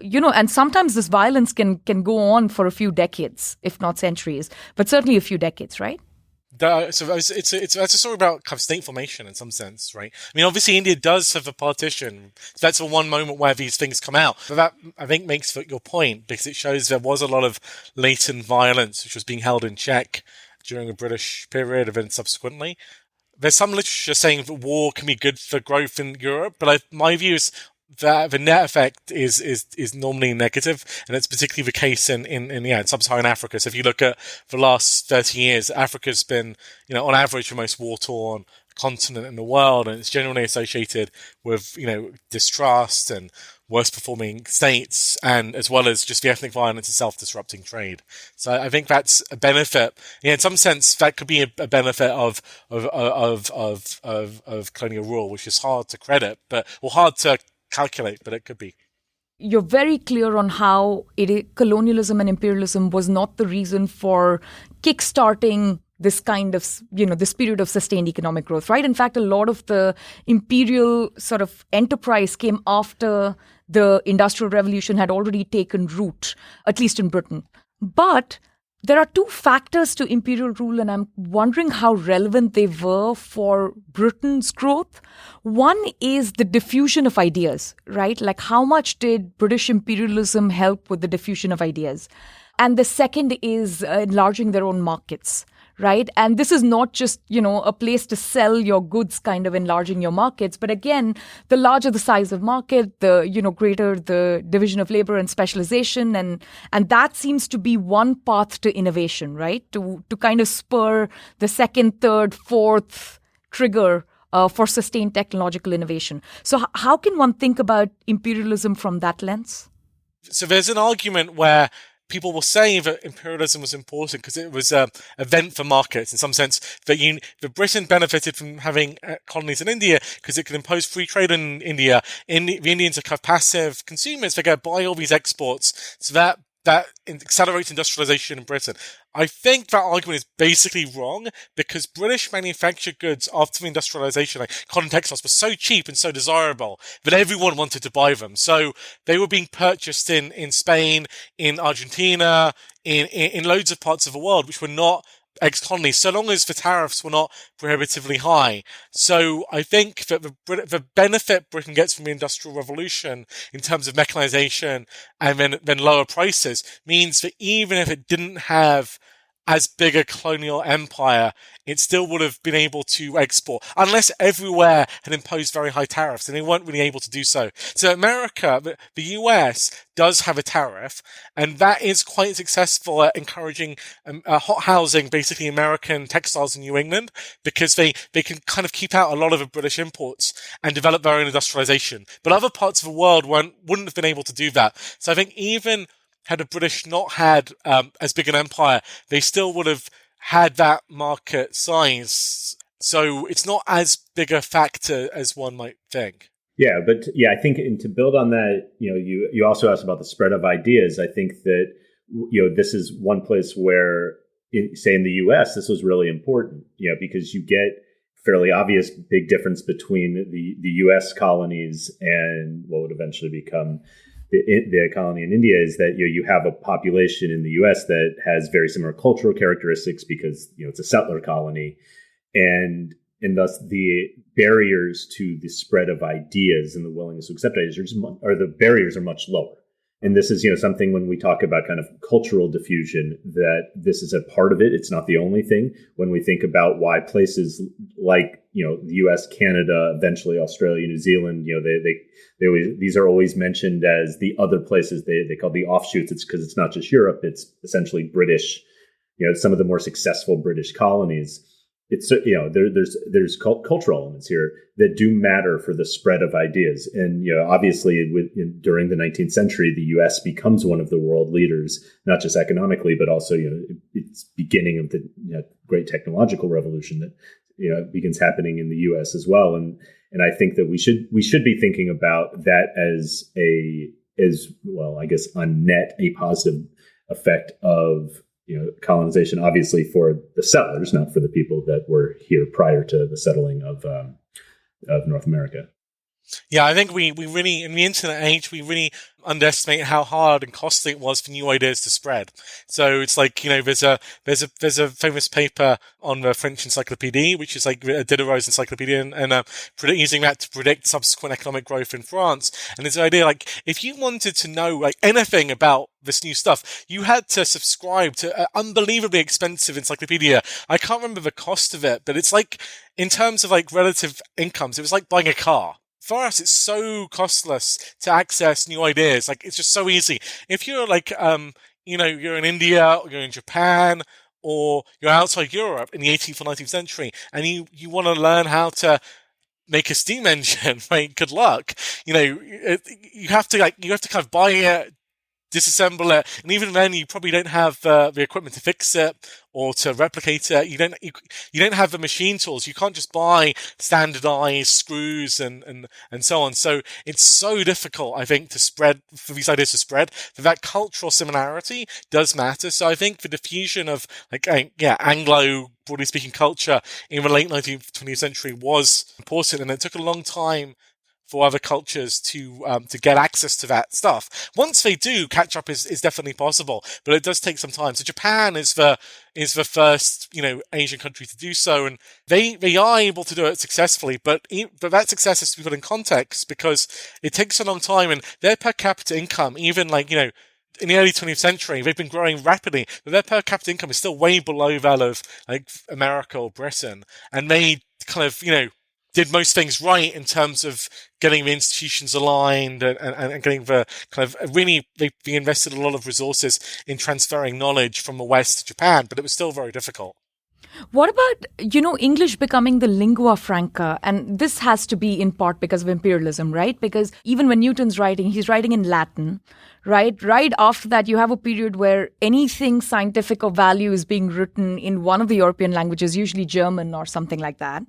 and sometimes this violence can go on for a few decades, if not centuries, but certainly a few decades, right? So it's a story about kind of state formation in some sense, right? I mean, obviously India does have a partition. So that's the one moment where these things come out. But that, I think, makes your point because it shows there was a lot of latent violence which was being held in check during the British period and then subsequently. There's some literature saying that war can be good for growth in Europe, but my view is that the net effect is normally negative, and it's particularly the case in sub-Saharan Africa. So if you look at the last 30 years, Africa's been, on average, the most war-torn continent in the world, and it's generally associated with, distrust and worse-performing states, and as well as just the ethnic violence and self-disrupting trade. So I think that's a benefit. In some sense, that could be a benefit of colonial rule, which is hard to credit, or hard to calculate, but it could be. You're very clear on how colonialism and imperialism was not the reason for kickstarting this kind of, this period of sustained economic growth, right? In fact, a lot of the imperial sort of enterprise came after the Industrial Revolution had already taken root, at least in Britain. But there are two factors to imperial rule, and I'm wondering how relevant they were for Britain's growth. One is the diffusion of ideas, right? Like, how much did British imperialism help with the diffusion of ideas? And the second is enlarging their own markets, right? And this is not just, a place to sell your goods, kind of enlarging your markets. But again, the larger the size of market, the, greater the division of labor and specialization. And that seems to be one path to innovation, right? To kind of spur the second, third, fourth trigger for sustained technological innovation. So how can one think about imperialism from that lens? So there's an argument where people will say that imperialism was important because it was an event for markets, in some sense, that Britain benefited from having colonies in India because it could impose free trade in India. The Indians are kind of passive consumers. They go buy all these exports. So that accelerates industrialization in Britain. I think that argument is basically wrong because British manufactured goods after the industrialization, like cotton textiles, were so cheap and so desirable that everyone wanted to buy them. So they were being purchased in Spain, in Argentina, in loads of parts of the world, which were not ex-colonies, so long as the tariffs were not prohibitively high. So I think that the benefit Britain gets from the Industrial Revolution in terms of mechanization and then lower prices means that even if it didn't have as big a colonial empire, it still would have been able to export, unless everywhere had imposed very high tariffs, and they weren't really able to do so. So America, the US, does have a tariff, and that is quite successful at encouraging hot housing, basically American textiles in New England, because they can kind of keep out a lot of the British imports and develop their own industrialization. But other parts of the world wouldn't have been able to do that. So I think even had the British not had as big an empire, they still would have had that market size. So it's not as big a factor as one might think. Yeah, but I think, and to build on that, you also asked about the spread of ideas. I think that, this is one place where, say in the US, this was really important, because you get fairly obvious big difference between the US colonies and what would eventually become the colony in India is that you have a population in the U.S. that has very similar cultural characteristics because it's a settler colony, and thus the barriers to the spread of ideas and the willingness to accept ideas the barriers are much lower. And this is something when we talk about kind of cultural diffusion, that this is a part of it. It's not the only thing. When we think about why places like the U.S., Canada, eventually Australia, New Zealand, they always, these are always mentioned as the other places they call the offshoots. It's because it's not just Europe. It's essentially British. Some of the more successful British colonies. It's there's cultural elements here that do matter for the spread of ideas, and obviously during the 19th century, the U.S. becomes one of the world leaders, not just economically, but also it's beginning of the great technological revolution that begins happening in the U.S. as well, and I think that we should be thinking about that as well, I guess on net a positive effect of colonization, obviously for the settlers, not for the people that were here prior to the settling of North America. Yeah, I think we really, in the internet age, we really underestimate how hard and costly it was for new ideas to spread. So it's like, there's a famous paper on the French Encyclopédie, which is like Diderot's encyclopedia, and using that to predict subsequent economic growth in France. And it's an idea like, if you wanted to know like anything about this new stuff, you had to subscribe to an unbelievably expensive encyclopedia. I can't remember the cost of it, but it's like, in terms of like relative incomes, it was like buying a car. For us, it's so costless to access new ideas. Like, it's just so easy. If you're like, you're in India, or you're in Japan, or you're outside Europe in the 18th or 19th century, and you want to learn how to make a steam engine, right? Good luck. You have to kind of buy disassemble it, and even then you probably don't have the equipment to fix it or to replicate it. You don't have the machine tools. You can't just buy standardized screws and so on. So it's so difficult, I think, for these ideas to spread. But that cultural similarity does matter. So I think the diffusion of Anglo, broadly speaking, culture in the late 19th, 20th century was important, and it took a long time for other cultures to get access to that stuff. Once they do, catch up is definitely possible, but it does take some time. So Japan is the first Asian country to do so, and they are able to do it successfully. But that success has to be put in context because it takes a long time, and their per capita income, even in the early 20th century, they've been growing rapidly, but their per capita income is still way below that of America or Britain, and they kind of did most things right in terms of getting the institutions aligned and getting the kind of really, they invested a lot of resources in transferring knowledge from the West to Japan, but it was still very difficult. What about, English becoming the lingua franca? And this has to be in part because of imperialism, right? Because even when Newton's writing, he's writing in Latin, right? Right after that, you have a period where anything scientific of value is being written in one of the European languages, usually German or something like that.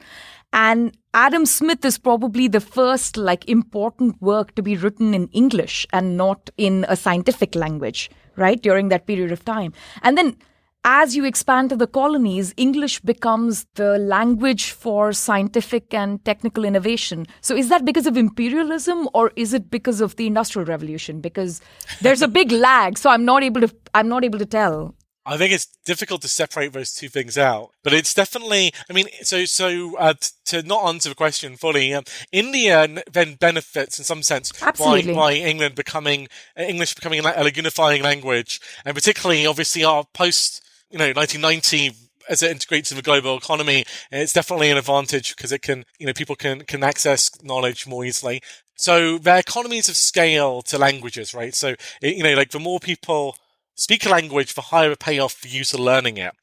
And Adam Smith is probably the first important work to be written in English and not in a scientific language, right? During that period of time. And then as you expand to the colonies, English becomes the language for scientific and technical innovation. So is that because of imperialism or is it because of the Industrial Revolution? Because there's a big lag, so I'm not able to tell. I think it's difficult to separate those two things out, but it's definitely, to not answer the question fully, India then benefits in some sense by English becoming a unifying language, and particularly obviously our post 1990, as it integrates in the global economy, it's definitely an advantage because it can, people can access knowledge more easily. So there are economies of scale to languages, right? So, the more people speak a language, the higher the payoff for you to learning it.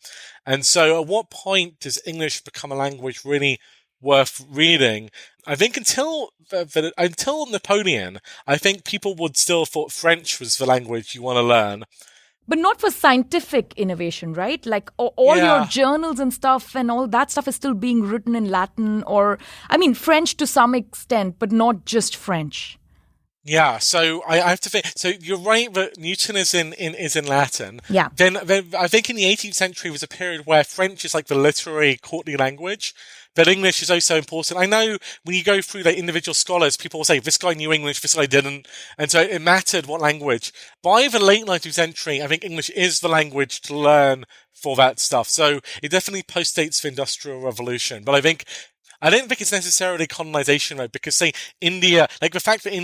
And so at what point does English become a language really worth reading? I think until Napoleon, I think people would still thought French was the language you want to learn. But not for scientific innovation, right? All your journals and stuff and all that stuff is still being written in Latin French to some extent, but not just French. Yeah, so I have to think. So you're right that Newton is in Latin. Yeah. Then I think in the 18th century was a period where French is the literary courtly language, but English is also important. I know when you go through individual scholars, people will say this guy knew English, this guy didn't, and so it mattered what language. By the late 19th century, I think English is the language to learn for that stuff. So it definitely postdates the Industrial Revolution, but I don't think it's necessarily colonization, right? Because, say, India, the fact that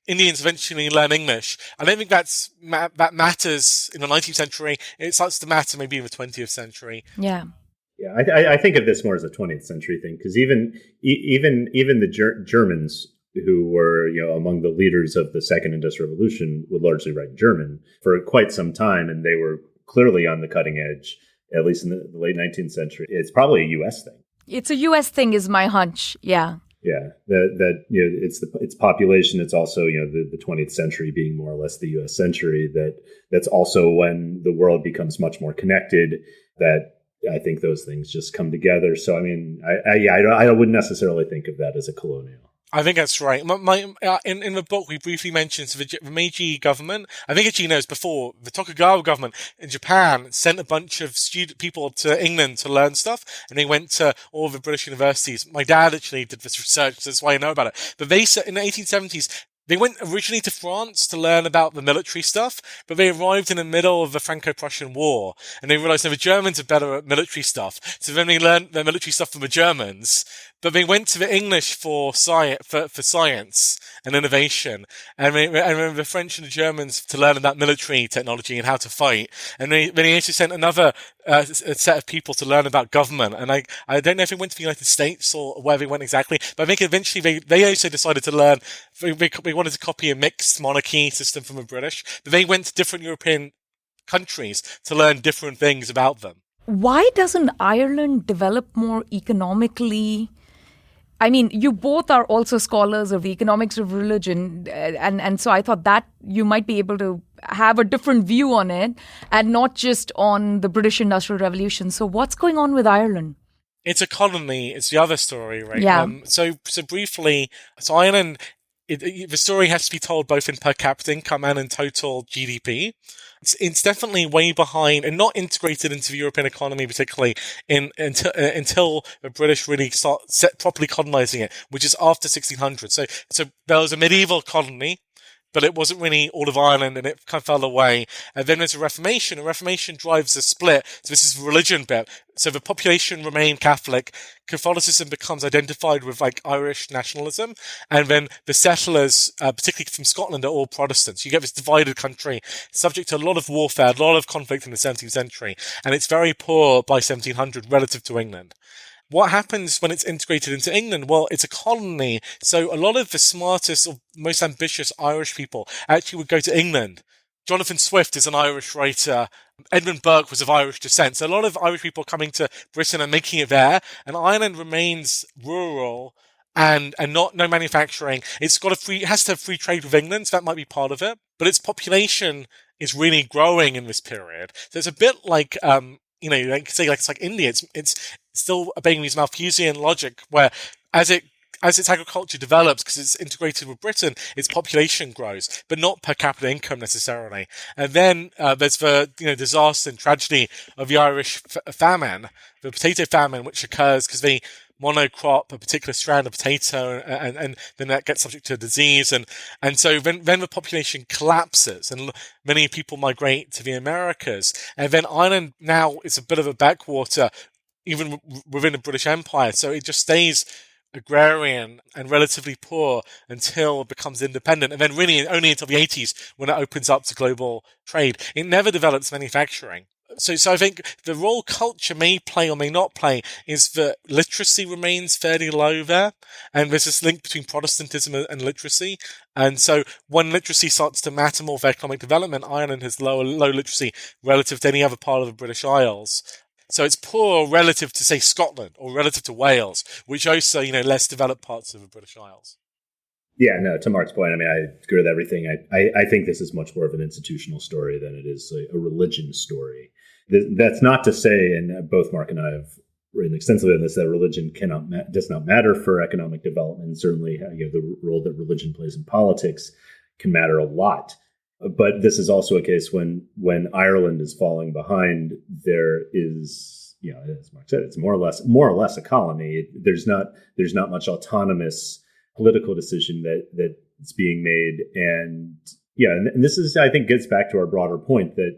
Indians eventually learn English, I don't think that matters in the 19th century. It starts to matter maybe in the 20th century. Yeah. Yeah, I think of this more as a 20th century thing because even the Germans who were among the leaders of the Second Industrial Revolution would largely write German for quite some time, and they were clearly on the cutting edge, at least in the late 19th century. It's probably a U.S. thing. It's a U.S. thing, is my hunch. Yeah. Yeah, it's population. It's also the 20th century being more or less the U.S. century. That's also when the world becomes much more connected. That I think those things just come together. So I wouldn't necessarily think of that as a colonial. I think that's right. In the book, we briefly mentioned the Meiji government. I think actually knows before the Tokugawa government in Japan sent a bunch of people to England to learn stuff, and they went to all the British universities. My dad actually did this research, so that's why I know about it. But they in the 1870s. They went originally to France to learn about the military stuff, but they arrived in the middle of the Franco-Prussian War, and they realized the Germans are better at military stuff. So then they learned their military stuff from the Germans, but they went to the English for science and innovation, and the French and the Germans to learn about military technology and how to fight. And they actually sent another set of people to learn about government. And I don't know if they went to the United States or where they went exactly, but I think eventually they also decided to learn. They wanted to copy a mixed monarchy system from the British, but they went to different European countries to learn different things about them. Why doesn't Ireland develop more economically I mean, you both are also scholars of the economics of religion. And so I thought that you might be able to have a different view on it and not just on the British Industrial Revolution. So what's going on with Ireland? It's a colony. It's the other story, right? Yeah. So briefly, so Ireland, the story has to be told both in per capita income and in total GDP. It's definitely way behind and not integrated into the European economy, particularly until the British really start properly colonizing it, which is after 1600. So there was a medieval colony, but it wasn't really all of Ireland, and it kind of fell away. And then there's a Reformation. A Reformation drives a split. So this is the religion bit. So the population remained Catholic. Catholicism becomes identified with like Irish nationalism. And then the settlers, particularly from Scotland, are all Protestants. You get this divided country, subject to a lot of warfare, a lot of conflict in the 17th century. And it's very poor by 1700 relative to England. What happens when it's integrated into England? Well, it's a colony, so a lot of the smartest or most ambitious Irish people actually would go to England. Jonathan Swift is an Irish writer. Edmund Burke was of Irish descent. So a lot of Irish people coming to Britain and making it there, and Ireland remains rural and no manufacturing. It has to have free trade with England, so that might be part of it. But its population is really growing in this period. So it's a bit like, it's like India. It's still obeying these Malthusian logic where as its agriculture develops, because it's integrated with Britain, its population grows, but not per capita income necessarily. And then there's the disaster and tragedy of the Irish famine, the potato famine, which occurs because they monocrop a particular strand of potato, and then that gets subject to disease, and so then the population collapses, and many people migrate to the Americas, and then Ireland now is a bit of a backwater, even within the British Empire, so it just stays agrarian and relatively poor until it becomes independent, and then really only until the 80s when it opens up to global trade. It never develops manufacturing. So I think the role culture may play or may not play is that literacy remains fairly low there, and there's this link between Protestantism and literacy. And so when literacy starts to matter more for economic development, Ireland has low literacy relative to any other part of the British Isles. So it's poor relative to, say, Scotland or relative to Wales, which also, less developed parts of the British Isles. Yeah, no, to Mark's point, I mean, I agree with everything. I think this is much more of an institutional story than it is a religion story. That's not to say, and both Mark and I have written extensively on this, that religion does not matter for economic development. Certainly, the role that religion plays in politics can matter a lot. But this is also a case when Ireland is falling behind, there is, as Mark said, it's more or less a colony. There's not much autonomous political decision that's being made, and this is, I think, gets back to our broader point that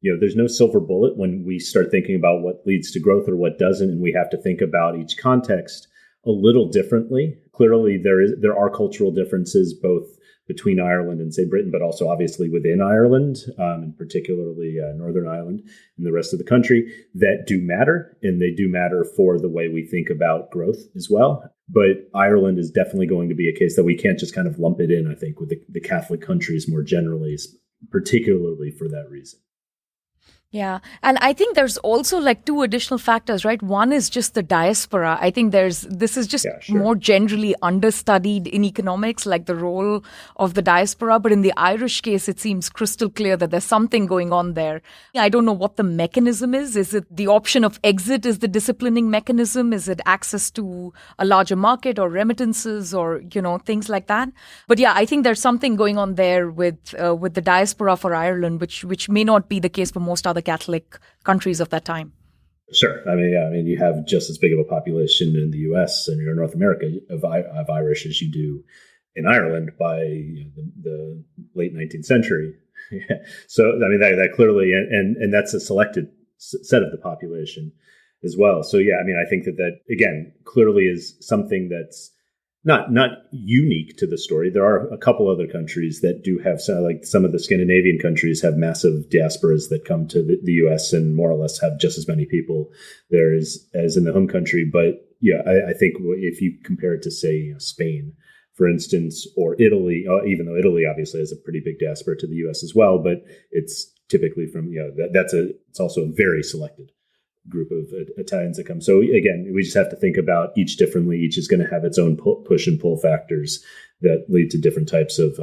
there's no silver bullet when we start thinking about what leads to growth or what doesn't, and we have to think about each context a little differently. Clearly, there are cultural differences both between Ireland and, say, Britain, but also obviously within Ireland, and particularly Northern Ireland and the rest of the country, that do matter, and they do matter for the way we think about growth as well. But Ireland is definitely going to be a case that we can't just kind of lump it in, I think, with the Catholic countries more generally, particularly for that reason. Yeah. And I think there's also like two additional factors, right? One is just the diaspora. I think this is just more generally understudied in economics, like the role of the diaspora. But in the Irish case, it seems crystal clear that there's something going on there. I don't know what the mechanism is. Is it the option of exit is the disciplining mechanism? Is it access to a larger market or remittances or, things like that? But yeah, I think there's something going on there with the diaspora for Ireland, which may not be the case for most other Catholic countries of that time. Sure. I mean, you have just as big of a population in the U.S. and in North America of Irish as you do in Ireland by the late 19th century. So, I mean, that clearly, and that's a selected set of the population as well. So, yeah, I mean, I think that again, clearly is something that's not unique to the story. There are a couple other countries that do have, like some of the Scandinavian countries have massive diasporas that come to the U.S. and more or less have just as many people there as in the home country. But yeah, I think if you compare it to, say, Spain, for instance, or Italy, even though Italy obviously has a pretty big diaspora to the U.S. as well, but it's typically from, it's also a very selected group of Italians that come. So again, we just have to think about each differently. Each is going to have its own push and pull factors that lead to different types of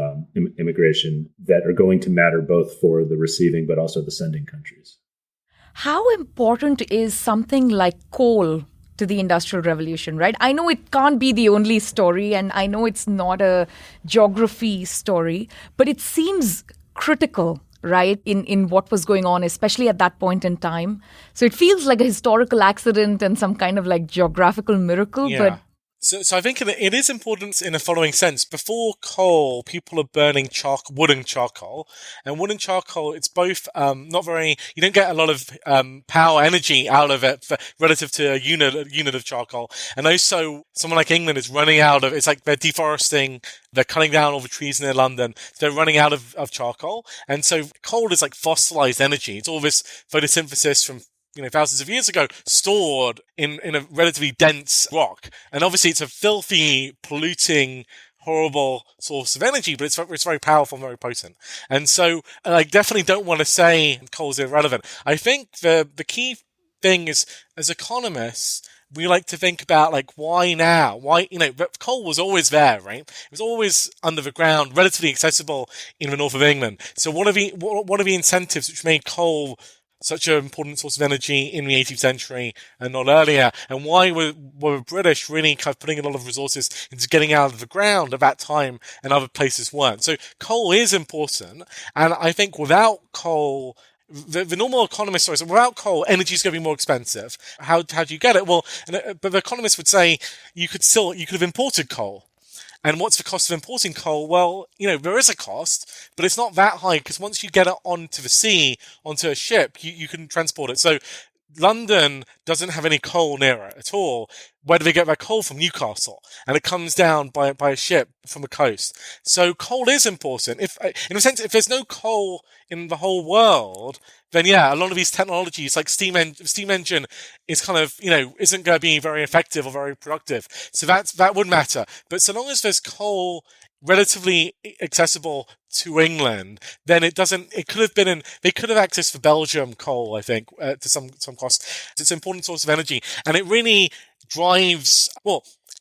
immigration that are going to matter both for the receiving but also the sending countries. How important is something like coal to the Industrial Revolution, right? I know it can't be the only story, and I know it's not a geography story, but it seems critical, right, in what was going on, especially at that point in time. So it feels like a historical accident and some kind of like geographical miracle, but So I think it is important in the following sense. Before coal, people are burning wood and charcoal. And wood and charcoal, it's both not very, you don't get a lot of power energy out of it relative to a unit of charcoal. And also, someone like England is running out of, it's like they're deforesting, they're cutting down all the trees near London, they're running out of charcoal. And so coal is like fossilized energy. It's all this photosynthesis from thousands of years ago, stored in a relatively dense rock. And obviously it's a filthy, polluting, horrible source of energy, but it's very powerful and very potent. And so I definitely don't want to say coal's irrelevant. I think the key thing is, as economists, we like to think about like, why now? Why, coal was always there, right? It was always under the ground, relatively accessible in the north of England. So what are the incentives which made coal such an important source of energy in the 18th century and not earlier? And why were the British really kind of putting a lot of resources into getting out of the ground at that time and other places weren't? So coal is important. And I think without coal, the normal economist says, without coal, energy is going to be more expensive. How do you get it? Well, but the economist would say you could have imported coal. And what's the cost of importing coal? Well, there is a cost, but it's not that high because once you get it onto the sea, onto a ship, you can transport it. So London doesn't have any coal near it at all. Where do they get their coal from? Newcastle. And it comes down by a ship from the coast. So coal is important. In a sense, if there's no coal in the whole world, then a lot of these technologies like steam engine is kind of, isn't going to be very effective or very productive. So that would matter. But so long as there's coal relatively accessible to England, then they could have accessed for Belgium coal, I think, to some cost. It's an important source of energy. And it really drives,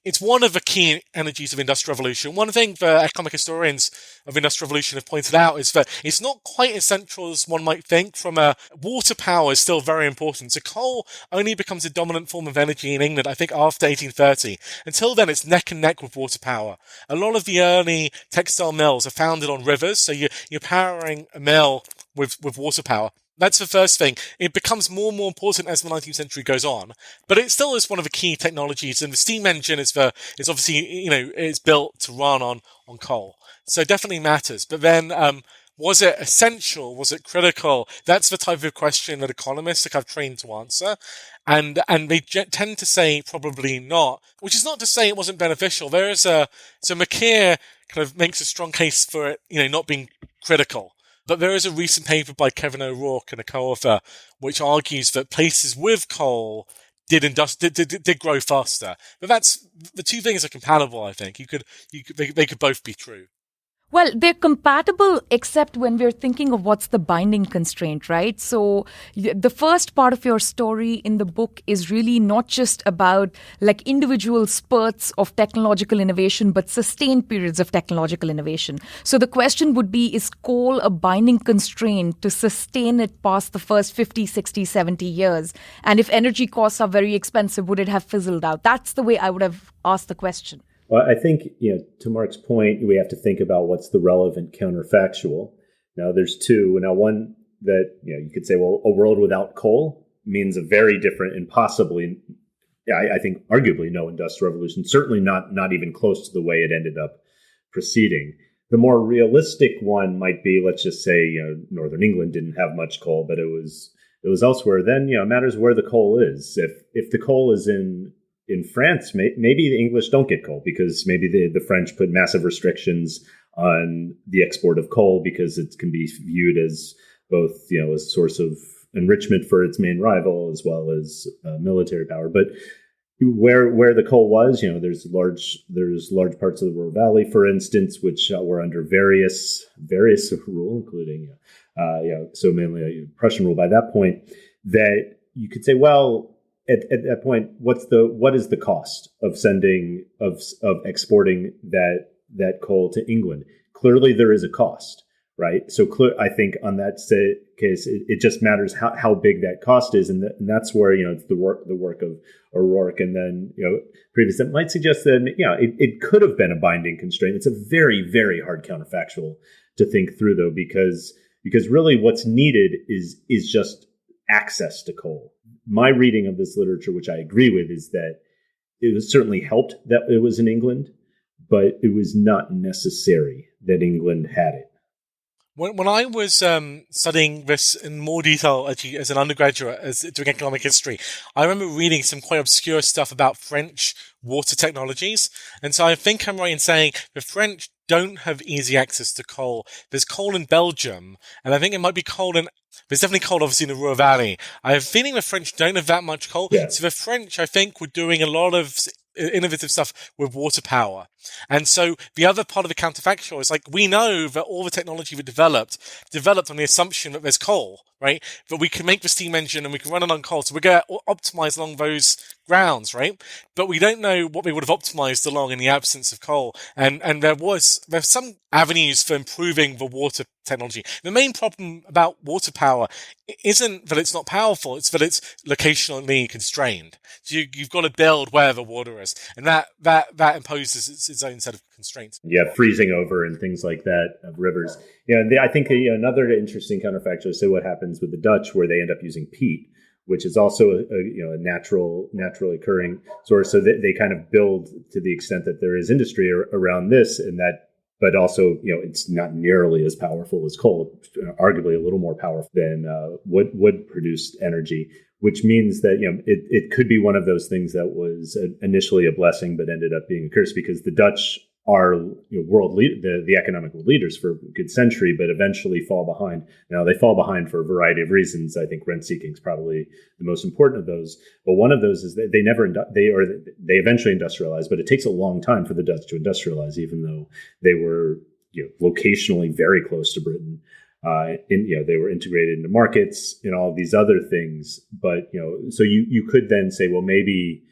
it's one of the key energies of Industrial Revolution. One thing the economic historians of Industrial Revolution have pointed out is that it's not quite as central as one might think. Water power is still very important. So coal only becomes a dominant form of energy in England, I think, after 1830. Until then, it's neck and neck with water power. A lot of the early textile mills are founded on rivers, so you're powering a mill with water power. That's the first thing. It becomes more and more important as the 19th century goes on, but it still is one of the key technologies. And the steam engine is obviously, it's built to run on coal. So it definitely matters. But then, was it essential? Was it critical? That's the type of question that economists are kind of trained to answer. And they tend to say probably not, which is not to say it wasn't beneficial. So McKeer kind of makes a strong case for it, not being critical. But there is a recent paper by Kevin O'Rourke and a co-author which argues that places with coal did grow faster. But that's, the two things are compatible, I think. They could both be true. Well, they're compatible except when we're thinking of what's the binding constraint, right? So the first part of your story in the book is really not just about like individual spurts of technological innovation, but sustained periods of technological innovation. So the question would be, is coal a binding constraint to sustain it past the first 50, 60, 70 years? And if energy costs are very expensive, would it have fizzled out? That's the way I would have asked the question. Well, I think, to Mark's point, we have to think about what's the relevant counterfactual. Now, there's two. Now, one that, you could say, well, a world without coal means a very different and possibly, I think, arguably no industrial revolution, certainly not even close to the way it ended up proceeding. The more realistic one might be, let's just say, Northern England didn't have much coal, but it was elsewhere. Then, it matters where the coal is. If the coal is in France, maybe the English don't get coal because maybe the French put massive restrictions on the export of coal because it can be viewed as both, a source of enrichment for its main rival as well as military power. But where the coal was, there's large parts of the Ruhr Valley, for instance, which were under various rule, including so mainly Prussian rule by that point, that you could say, well, at that point, what is the cost of exporting that coal to England? Clearly, there is a cost, right? So I think on that case, it just matters how big that cost is, and that's where it's the work of O'Rourke, and then previous that might suggest that it could have been a binding constraint. It's a very, very hard counterfactual to think through, though, because really what's needed is just access to coal. My reading of this literature, which I agree with, is that it was certainly helped that it was in England, but it was not necessary that England had it. When I was studying this in more detail as an undergraduate, doing economic history, I remember reading some quite obscure stuff about French water technologies. And so I think I'm right in saying the French don't have easy access to coal. There's coal in Belgium, and I think it might be there's definitely coal, obviously, in the Ruhr Valley. I have a feeling the French don't have that much coal. Yeah. So the French, I think, were doing a lot of innovative stuff with water power. And so the other part of the counterfactual is we know that all the technology we developed on the assumption that there's coal, right? That we can make the steam engine and we can run it on coal. So we're going to optimize along those grounds, right? But we don't know what we would have optimized along in the absence of coal. And there's some avenues for improving the water technology. The main problem about water power isn't that it's not powerful, it's that it's locationally constrained. So you've got to build where the water is. And that imposes its own set of constraints. Yeah, freezing over and things like that of rivers. I think another interesting counterfactual is what happens with the Dutch, where they end up using peat, which is also a naturally occurring source. So they kind of build to the extent that there is industry around this, and that, but also it's not nearly as powerful as coal, arguably a little more powerful than wood produced energy. Which means that it could be one of those things that was initially a blessing but ended up being a curse, because the Dutch are the economic leaders for a good century, but eventually fall behind. Now they fall behind for a variety of reasons. I think rent seeking is probably the most important of those. But one of those is that they eventually industrialize, but it takes a long time for the Dutch to industrialize, even though they were locationally very close to Britain. They were integrated into markets and all of these other things. But, so you could then say, well, maybe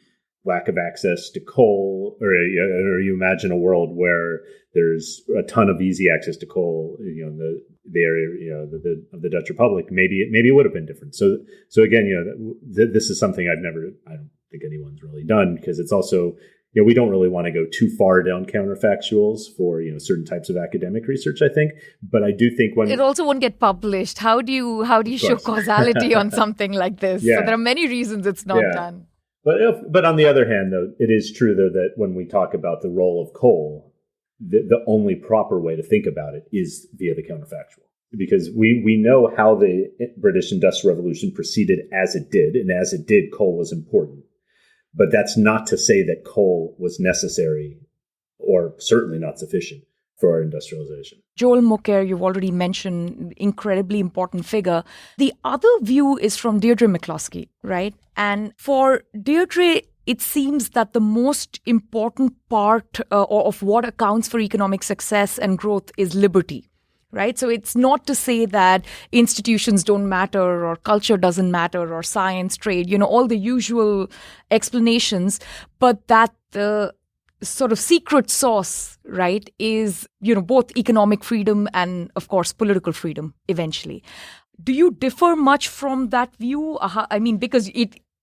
lack of access to coal, or you imagine a world where there's a ton of easy access to coal, the area, of the Dutch Republic, maybe it would have been different. So again, this is something I don't think anyone's really done, because it's also, we don't really want to go too far down counterfactuals for certain types of academic research, I think. But I do think when it also won't get published. How do you show causality on something like this? Yeah. So there are many reasons it's not done. But on the other hand, though, it is true though that when we talk about the role of coal, the only proper way to think about it is via the counterfactual, because we know how the British Industrial Revolution proceeded as it did, and as it did, coal was important. But that's not to say that coal was necessary, or certainly not sufficient, for our industrialization. Joel Mokyr, you've already mentioned, incredibly important figure. The other view is from Deirdre McCloskey, right? And for Deirdre, it seems that the most important part of what accounts for economic success and growth is liberty. Right? So it's not to say that institutions don't matter, or culture doesn't matter, or science, trade, all the usual explanations, but that the sort of secret sauce, right, is, both economic freedom and, of course, political freedom eventually. Do you differ much from that view? I mean, because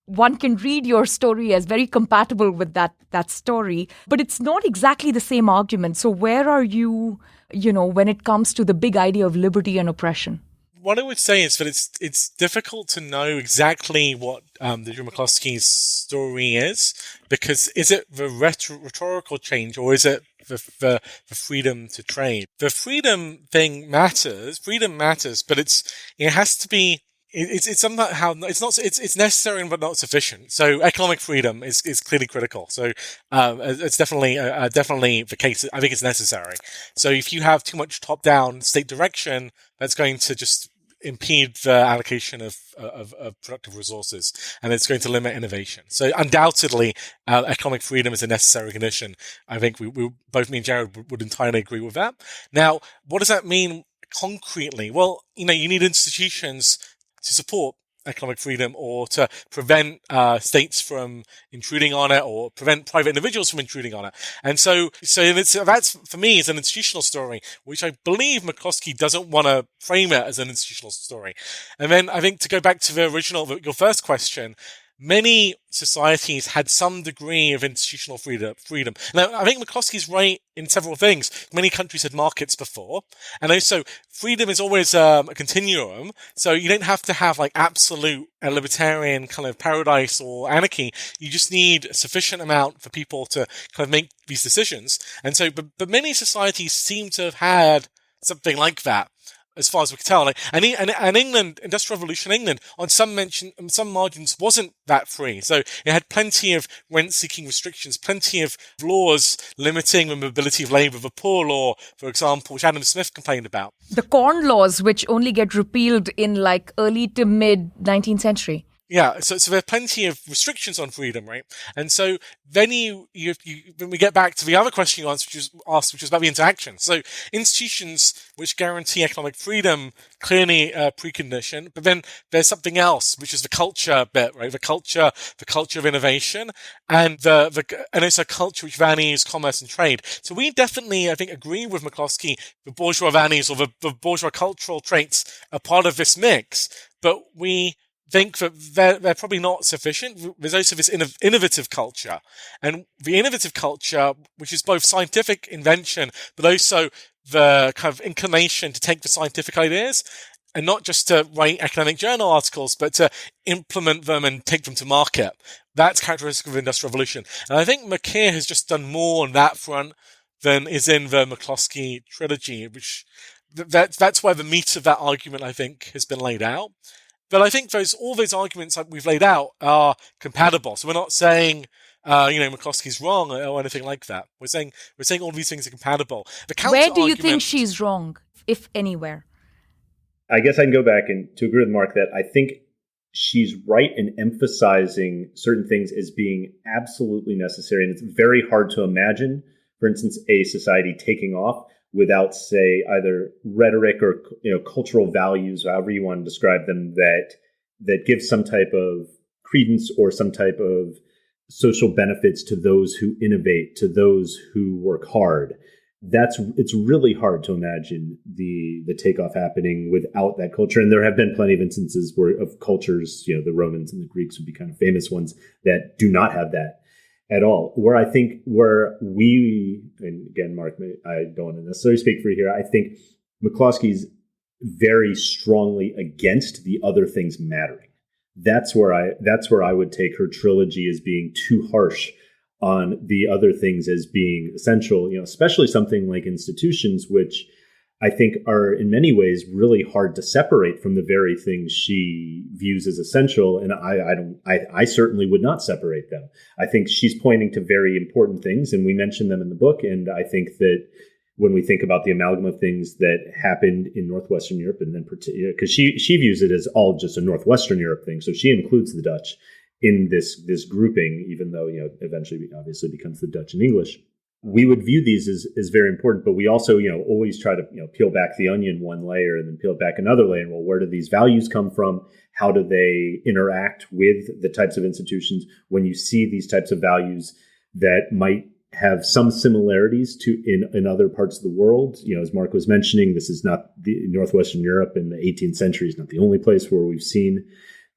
one can read your story as very compatible with that story, but it's not exactly the same argument. So where are you, when it comes to the big idea of liberty and oppression? What I would say is that it's difficult to know exactly what Deirdre McCloskey's story is, because is it the rhetorical change, or is it the freedom to trade? The freedom thing matters. Freedom matters, but it has to be. It's somehow it's necessary but not sufficient. So economic freedom is clearly critical. So it's definitely the case. I think it's necessary. So if you have too much top-down state direction, that's going to just impede the allocation of productive resources, and it's going to limit innovation. So undoubtedly, economic freedom is a necessary condition. I think we both, me and Jared, would entirely agree with that. Now, what does that mean concretely? Well, you need institutions to support economic freedom or to prevent states from intruding on it or prevent private individuals from intruding on it. And so that's, for me, is an institutional story, which I believe McCloskey doesn't want to frame it as an institutional story. And then I think to go back to your first question, many societies had some degree of institutional freedom. Now, I think McCloskey's right in several things. Many countries had markets before, and also freedom is always a continuum. So you don't have to have like absolute libertarian kind of paradise or anarchy. You just need a sufficient amount for people to kind of make these decisions. And so, but many societies seem to have had something like that, as far as we can tell. And England, Industrial Revolution England, on some margins, wasn't that free. So it had plenty of rent-seeking restrictions, plenty of laws limiting the mobility of labour. The Poor Law, for example, which Adam Smith complained about. The Corn Laws, which only get repealed in like early to mid 19th century. Yeah, so there are plenty of restrictions on freedom, right? And so then when we get back to the other question you asked, which was about the interaction. So institutions which guarantee economic freedom, clearly a precondition, but then there's something else, which is the culture bit, right? The culture of innovation, and also a culture which values commerce and trade. So we definitely, I think, agree with McCloskey. The bourgeois values or the bourgeois cultural traits are part of this mix, but we think that they're probably not sufficient. There's also this innovative culture. And the innovative culture, which is both scientific invention, but also the kind of inclination to take the scientific ideas and not just to write academic journal articles, but to implement them and take them to market. That's characteristic of the Industrial Revolution. And I think McKeer has just done more on that front than is in the McCloskey trilogy, which that's where the meat of that argument, I think, has been laid out. But I think all those arguments that we've laid out are compatible. So we're not saying, McCloskey's wrong or anything like that. We're saying all these things are compatible. Where do you think she's wrong, if anywhere? I guess I can go back and to agree with Mark that I think she's right in emphasizing certain things as being absolutely necessary. And it's very hard to imagine, for instance, a society taking off without, say, either rhetoric or cultural values, however you want to describe them, that give some type of credence or some type of social benefits to those who innovate, to those who work hard. It's really hard to imagine the takeoff happening without that culture. And there have been plenty of instances of cultures, the Romans and the Greeks would be kind of famous ones that do not have that at all. Where we, and again, Mark, I don't want to necessarily speak for you here, I think McCloskey's very strongly against the other things mattering. That's where I would take her trilogy as being too harsh on the other things as being essential, especially something like institutions, which I think are in many ways really hard to separate from the very things she views as essential. And I certainly would not separate them. I think she's pointing to very important things, and we mentioned them in the book. And I think that when we think about the amalgam of things that happened in Northwestern Europe, and then because she views it as all just a Northwestern Europe thing, so she includes the Dutch in this grouping, even though eventually obviously becomes the Dutch and English. We would view these as very important, but we also, always try to, peel back the onion one layer and then peel back another layer. Well, where do these values come from? How do they interact with the types of institutions? When you see these types of values that might have some similarities to in other parts of the world, as Mark was mentioning, this is not the Northwestern Europe in the 18th century is not the only place where we've seen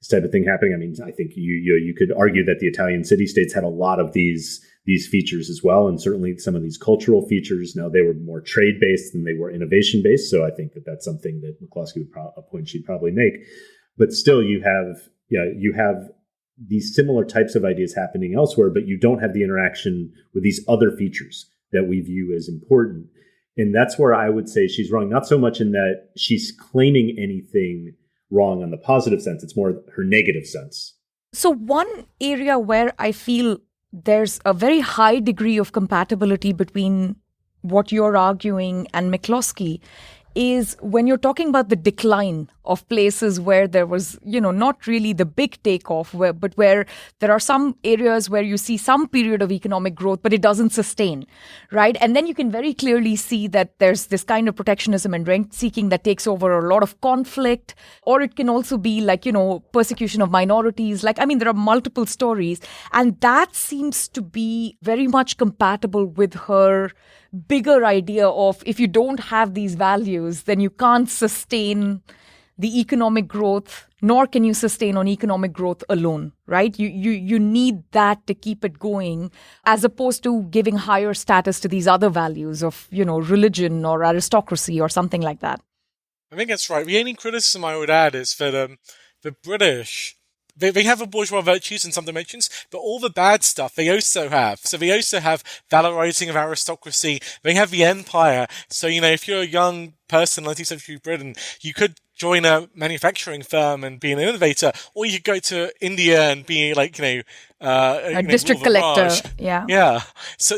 this type of thing happening. I mean, I think you could argue that the Italian city-states had a lot of these features as well. And certainly some of these cultural features, now they were more trade-based than they were innovation-based. So I think that that's something that McCloskey a point she'd probably make. But still you have these similar types of ideas happening elsewhere, but you don't have the interaction with these other features that we view as important. And that's where I would say she's wrong, not so much in that she's claiming anything wrong on the positive sense. It's more her negative sense. So one area where I feel there's a very high degree of compatibility between what you're arguing and McCloskey is when you're talking about the decline of places where there was, not really the big takeoff, but where there are some areas where you see some period of economic growth, but it doesn't sustain, right? And then you can very clearly see that there's this kind of protectionism and rent seeking that takes over a lot of conflict, or it can also be like, persecution of minorities. There are multiple stories, and that seems to be very much compatible with her bigger idea of if you don't have these values, then you can't sustain the economic growth, nor can you sustain on economic growth alone, right? You need that to keep it going, as opposed to giving higher status to these other values of, religion or aristocracy or something like that. I think that's right. The only criticism I would add is that the British, they have a bourgeois virtues in some dimensions, but all the bad stuff they also have. So they also have valorizing of aristocracy. They have the empire. So, if you're a young person in 19th century Britain, you could join a manufacturing firm and be an innovator, or you could go to India and be like, a district collector. Yeah. So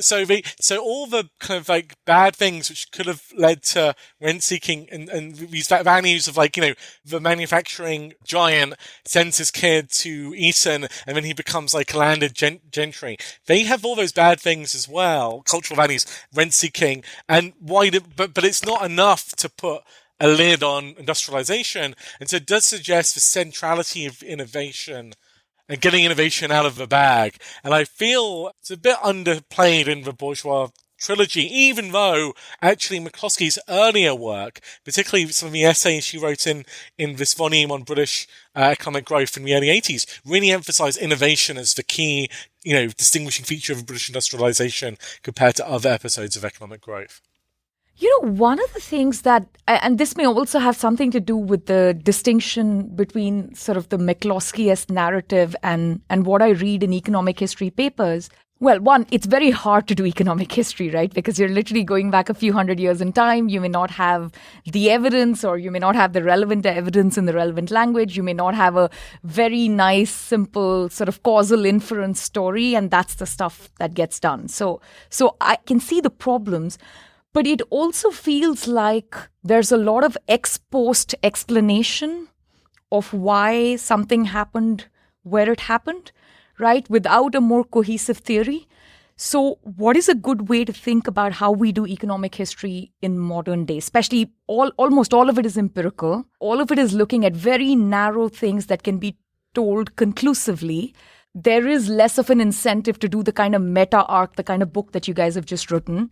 all the kind of like bad things which could have led to rent seeking and these values of like, the manufacturing giant sends his kid to Eton and then he becomes like a landed gentry. They have all those bad things as well, cultural values, rent seeking, and but it's not enough to put a lid on industrialization. And so it does suggest the centrality of innovation and getting innovation out of the bag. And I feel it's a bit underplayed in the bourgeois trilogy, even though actually McCloskey's earlier work, particularly some of the essays she wrote in this volume on British economic growth in the early 80s, really emphasized innovation as the key, distinguishing feature of British industrialization compared to other episodes of economic growth. One of the things that, and this may also have something to do with the distinction between sort of the McCloskey-esque narrative and what I read in economic history papers. Well, one, it's very hard to do economic history, right? Because you're literally going back a few hundred years in time. You may not have the evidence, or you may not have the relevant evidence in the relevant language. You may not have a very nice, simple sort of causal inference story. And that's the stuff that gets done. So I can see the problems. But it also feels like there's a lot of ex-post explanation of why something happened where it happened, right? Without a more cohesive theory. So what is a good way to think about how we do economic history in modern day? Especially almost all of it is empirical. All of it is looking at very narrow things that can be told conclusively. There is less of an incentive to do the kind of meta arc, the kind of book that you guys have just written.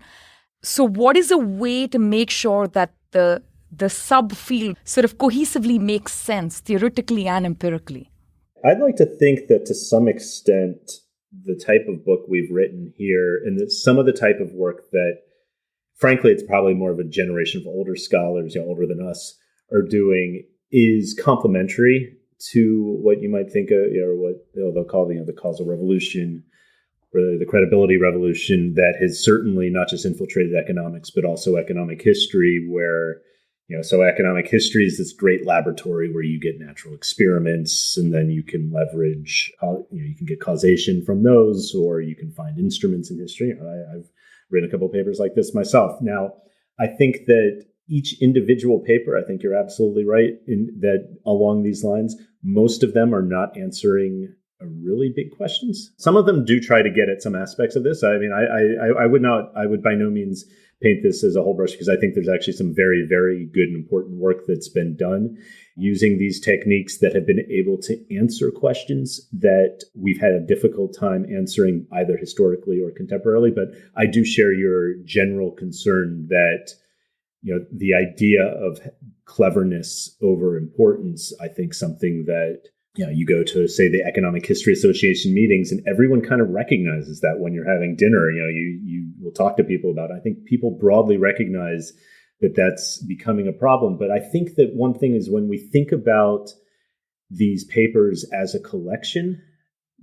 So what is a way to make sure that the subfield sort of cohesively makes sense theoretically and empirically? I'd like to think that to some extent, the type of book we've written here and some of the type of work that, frankly, it's probably more of a generation of older scholars, older than us, are doing is complementary to what you might think of, or what they'll call the causal revolution, or the credibility revolution that has certainly not just infiltrated economics, but also economic history, where, so economic history is this great laboratory where you get natural experiments and then you can leverage, you can get causation from those, or you can find instruments in history. I've written a couple of papers like this myself. Now, I think that each individual paper, I think you're absolutely right in that along these lines, most of them are not answering really big questions. Some of them do try to get at some aspects of this. I mean, I would by no means paint this as a whole brush, because I think there's actually some very, very good and important work that's been done using these techniques that have been able to answer questions that we've had a difficult time answering either historically or contemporarily. But I do share your general concern that, the idea of cleverness over importance, I think something that, you go to, say, the Economic History Association meetings, and everyone kind of recognizes that when you're having dinner. You will talk to people about it. I think people broadly recognize that that's becoming a problem. But I think that one thing is, when we think about these papers as a collection,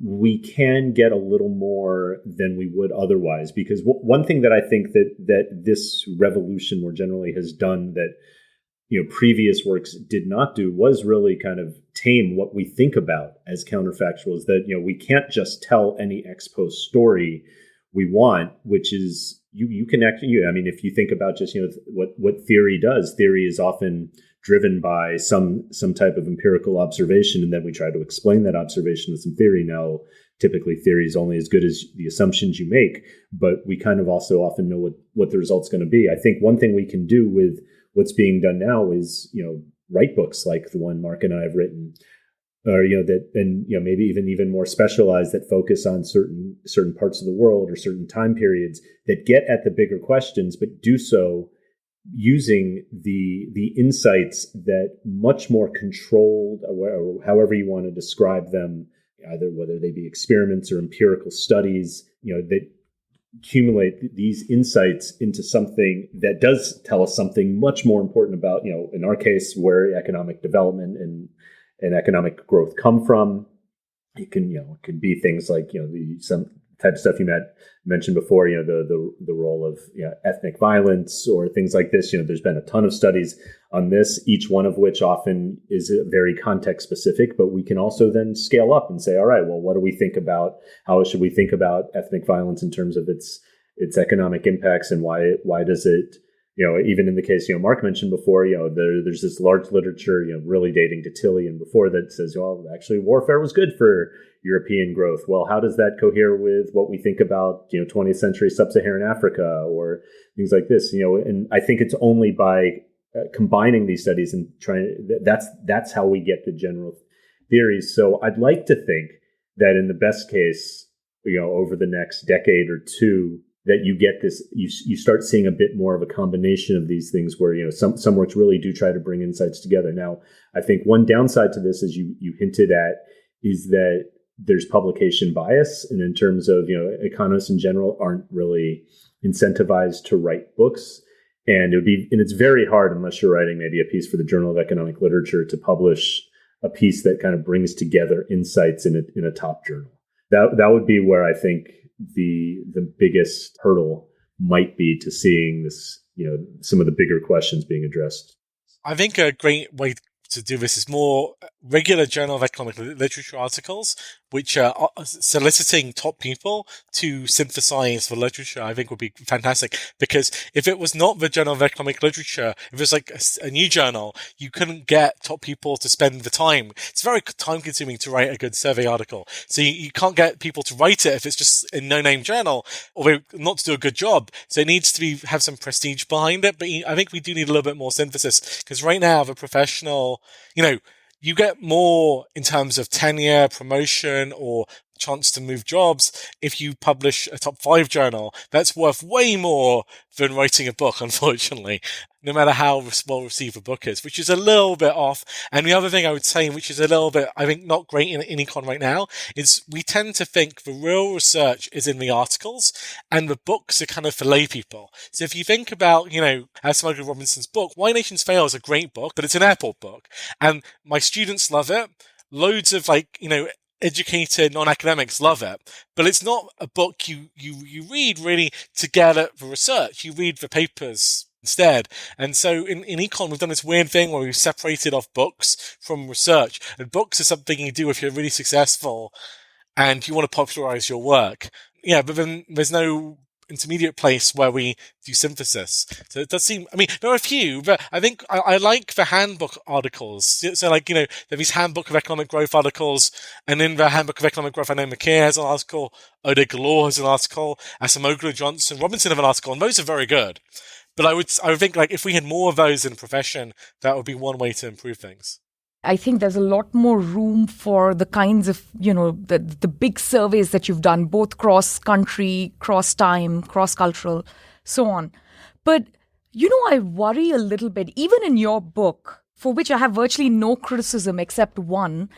we can get a little more than we would otherwise. Because one thing that I think that this revolution more generally has done that previous works did not do was really kind of tame what we think about as counterfactuals. That we can't just tell any ex post story we want, which is you can actually, I mean, if you think about just, what theory does, theory is often driven by some type of empirical observation, and then we try to explain that observation with some theory. Now, typically theory is only as good as the assumptions you make, but we kind of also often know what the result's going to be. I think one thing we can do with what's being done now is, write books like the one Mark and I have written, or that, and maybe even more specialized, that focus on certain parts of the world or certain time periods, that get at the bigger questions, but do so using the insights that much more controlled, or however you want to describe them, either whether they be experiments or empirical studies, that accumulate these insights into something that does tell us something much more important about, in our case, where economic development and economic growth come from. It can be things like, some type of stuff you mentioned before, the role of ethnic violence or things like this. There's been a ton of studies on this, each one of which often is very context specific, but we can also then scale up and say, all right, well, what do we think about, how should we think about ethnic violence in terms of its economic impacts, and why does it, even in the case, Mark mentioned before, there's this large literature, really dating to Tilley and before, that says, well, actually warfare was good for European growth. Well, how does that cohere with what we think about, 20th century sub-Saharan Africa or things like this, and I think it's only by combining these studies and that's how we get the general theories. So I'd like to think that in the best case, over the next decade or two, that you get this, you start seeing a bit more of a combination of these things where, some works really do try to bring insights together. Now, I think one downside to this, as you hinted at, is that there's publication bias. And in terms of, economists in general aren't really incentivized to write books. And it's very hard, unless you're writing maybe a piece for the Journal of Economic Literature, to publish a piece that kind of brings together insights in a top journal. That would be where I think the biggest hurdle might be to seeing this, some of the bigger questions being addressed. I think a great way to do this is more regular Journal of Economic Literature articles, which are soliciting top people to synthesize the literature. I think would be fantastic, because if it was not the Journal of Economic Literature, if it was like a new journal, you couldn't get top people to spend the time. It's very time consuming to write a good survey article. So you can't get people to write it if it's just a no-name journal, or not to do a good job. So it needs to have some prestige behind it. But I think we do need a little bit more synthesis, because right now the professional, you get more in terms of tenure, promotion, or chance to move jobs if you publish a top 5 journal. That's worth way more than writing a book, unfortunately, no matter how well received a book is, which is a little bit off. And the other thing I would say, which is a little bit, I think, not great in econ right now, is we tend to think the real research is in the articles and the books are kind of for lay people. So if you think about, as Smuggled Robinson's book, Why Nations Fail is a great book, but it's an airport book. And my students love it. Loads of educated non-academics love it, but it's not a book you read really to get at the research. You read the papers instead. And so in econ, we've done this weird thing where we've separated off books from research. And books are something you do if you're really successful and you want to popularize your work. Yeah, but then there's no intermediate place where we do synthesis. So it does seem, there are a few, but I think I like the handbook articles. So there are these handbook of economic growth articles, and in the handbook of economic growth, I know McKay has an article, Ode Galore has an article, Asimoglu, Johnson, Robinson have an article, and those are very good. But I would think if we had more of those in the profession, that would be one way to improve things. I think there's a lot more room for the kinds of, the big surveys that you've done, both cross-country, cross-time, cross-cultural, so on. But, I worry a little bit, even in your book, for which I have virtually no criticism except one,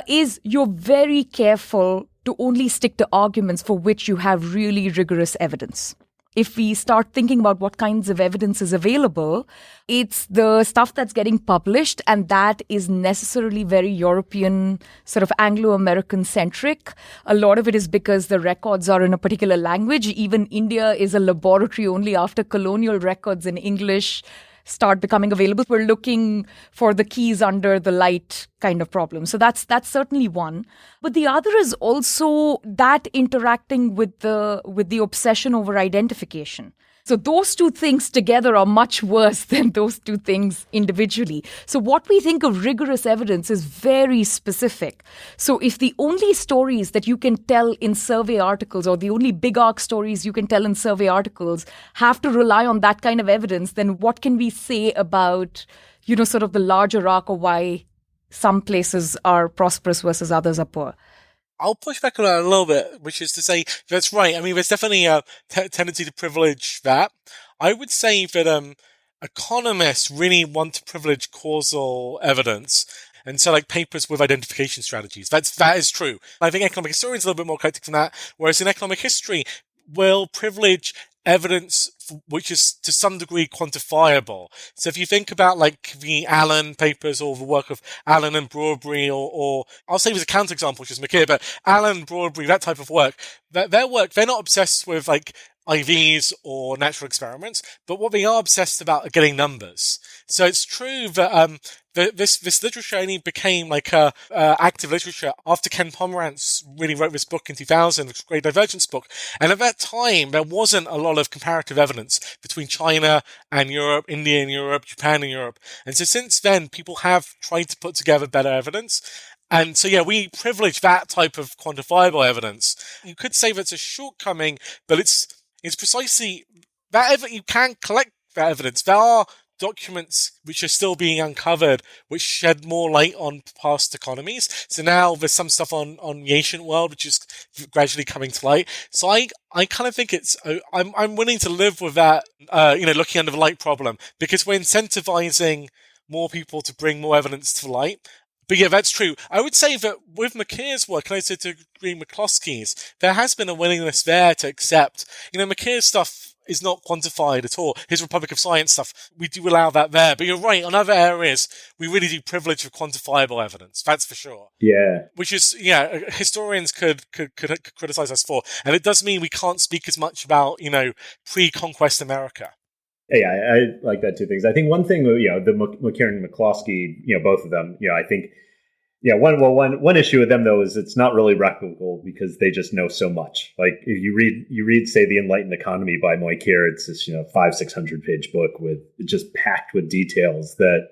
is you're very careful to only stick to arguments for which you have really rigorous evidence. If we start thinking about what kinds of evidence is available, it's the stuff that's getting published, and that is necessarily very European, sort of Anglo-American centric. A lot of it is because the records are in a particular language. Even India is a laboratory only after colonial records in English. start becoming available. We're looking for the keys under the light kind of problem. So that's certainly one. But the other is also that interacting with the obsession over identification. So those two things together are much worse than those two things individually. So what we think of rigorous evidence is very specific. So if the only stories that you can tell in survey articles or the only big arc stories you can tell in survey articles have to rely on that kind of evidence, then what can we say about, sort of the larger arc of why some places are prosperous versus others are poor? I'll push back on that a little bit, which is to say that's right. I mean, there's definitely a tendency to privilege that. I would say that economists really want to privilege causal evidence, and so like papers with identification strategies. That is true. I think economic historians are a little bit more eclectic than that, whereas in economic history, we'll privilege evidence which is to some degree quantifiable. So if you think about like the Allen papers or the work of Allen and Broadbury, or I'll say as a counterexample, which is McKeer, but Allen, Broadbury, that type of work, their work, they're not obsessed with like IVs or natural experiments, but what they are obsessed about are getting numbers. So it's true that this literature only became like active literature after Ken Pomerantz really wrote this book in 2000, the Great Divergence book. And at that time, there wasn't a lot of comparative evidence between China and Europe, India and Europe, Japan and Europe. And so since then, people have tried to put together better evidence. And so, yeah, we privilege that type of quantifiable evidence. You could say that's a shortcoming, but it's precisely that you can collect that evidence. There are documents which are still being uncovered which shed more light on past economies. So now there's some stuff on the ancient world which is gradually coming to light. So I kind of think I'm willing to live with that, looking under the light problem, because we're incentivizing more people to bring more evidence to light. But yeah, that's true. I would say that with McKeer's work, and I said to Green McCloskey's, there has been a willingness there to accept, McKeer's stuff is not quantified at all. His Republic of Science stuff, we do allow that there. But you're right, on other areas, we really do privilege of quantifiable evidence. That's for sure. Yeah. Which is, historians could criticize us for. And it does mean we can't speak as much about, pre-conquest America. Yeah, I like that two things. I think one thing, the McKeer and McCloskey, both of them, I think, one issue with them though is it's not really replicable because they just know so much. Like if you read, say, The Enlightened Economy by McKeer, it's this, 500-600 page book with just packed with details that,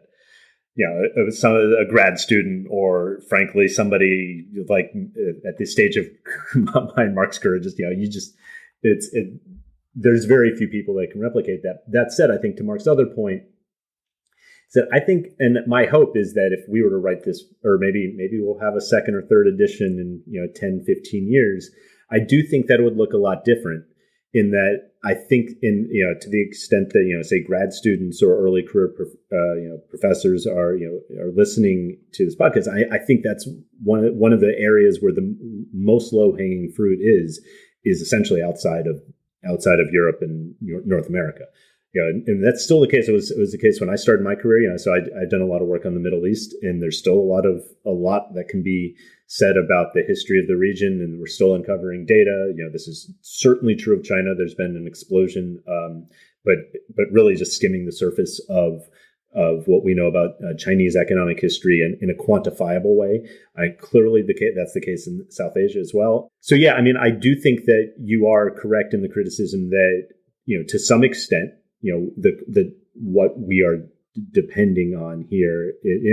a grad student or frankly somebody like at this stage of my Mark's career, there's very few people that can replicate that. That said, I think to Mark's other point, that I think, and my hope is that if we were to write this, or maybe we'll have a second or third edition in 10, 15 years, I do think that it would look a lot different. In that, I think to the extent that say grad students or early career professors are listening to this podcast, I think that's one of the areas where the most low hanging fruit is essentially outside of Europe and North America. And that's still the case. It was the case when I started my career. So I'd done a lot of work on the Middle East, and there's still a lot that can be said about the history of the region, and we're still uncovering data. This is certainly true of China. There's been an explosion, but really just skimming the surface of what we know about Chinese economic history in a quantifiable way. Clearly, that's the case in South Asia as well. So yeah, I mean, I do think that you are correct in the criticism that to some extent, what we are depending on here,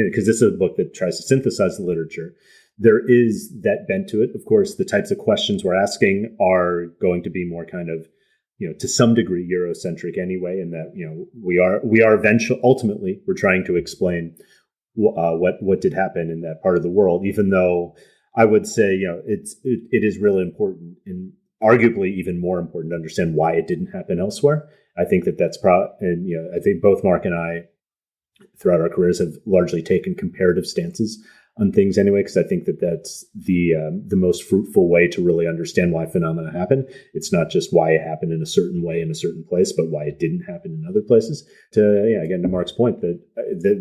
because this is a book that tries to synthesize the literature. There is that bent to it. Of course, the types of questions we're asking are going to be more kind of, to some degree Eurocentric anyway, in that, we are eventually, ultimately, we're trying to explain what did happen in that part of the world, even though I would say, it is really important and arguably even more important to understand why it didn't happen elsewhere. I think that's and I think both Mark and I throughout our careers have largely taken comparative stances on things anyway, because I think that's the most fruitful way to really understand why phenomena happen. It's not just why it happened in a certain way in a certain place, but why it didn't happen in other places. Again, to Mark's point, that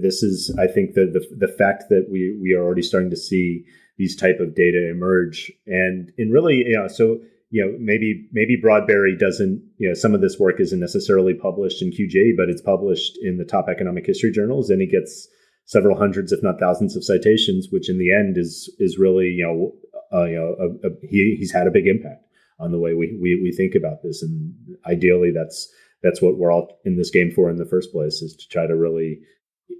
this is, I think, the fact that we are already starting to see these type of data emerge, and really, so maybe Broadberry doesn't, some of this work isn't necessarily published in QJ, but it's published in the top economic history journals, and he gets several hundreds, if not thousands, of citations, which in the end is really, he's had a big impact on the way we think about this. And ideally, that's what we're all in this game for in the first place, is to try to really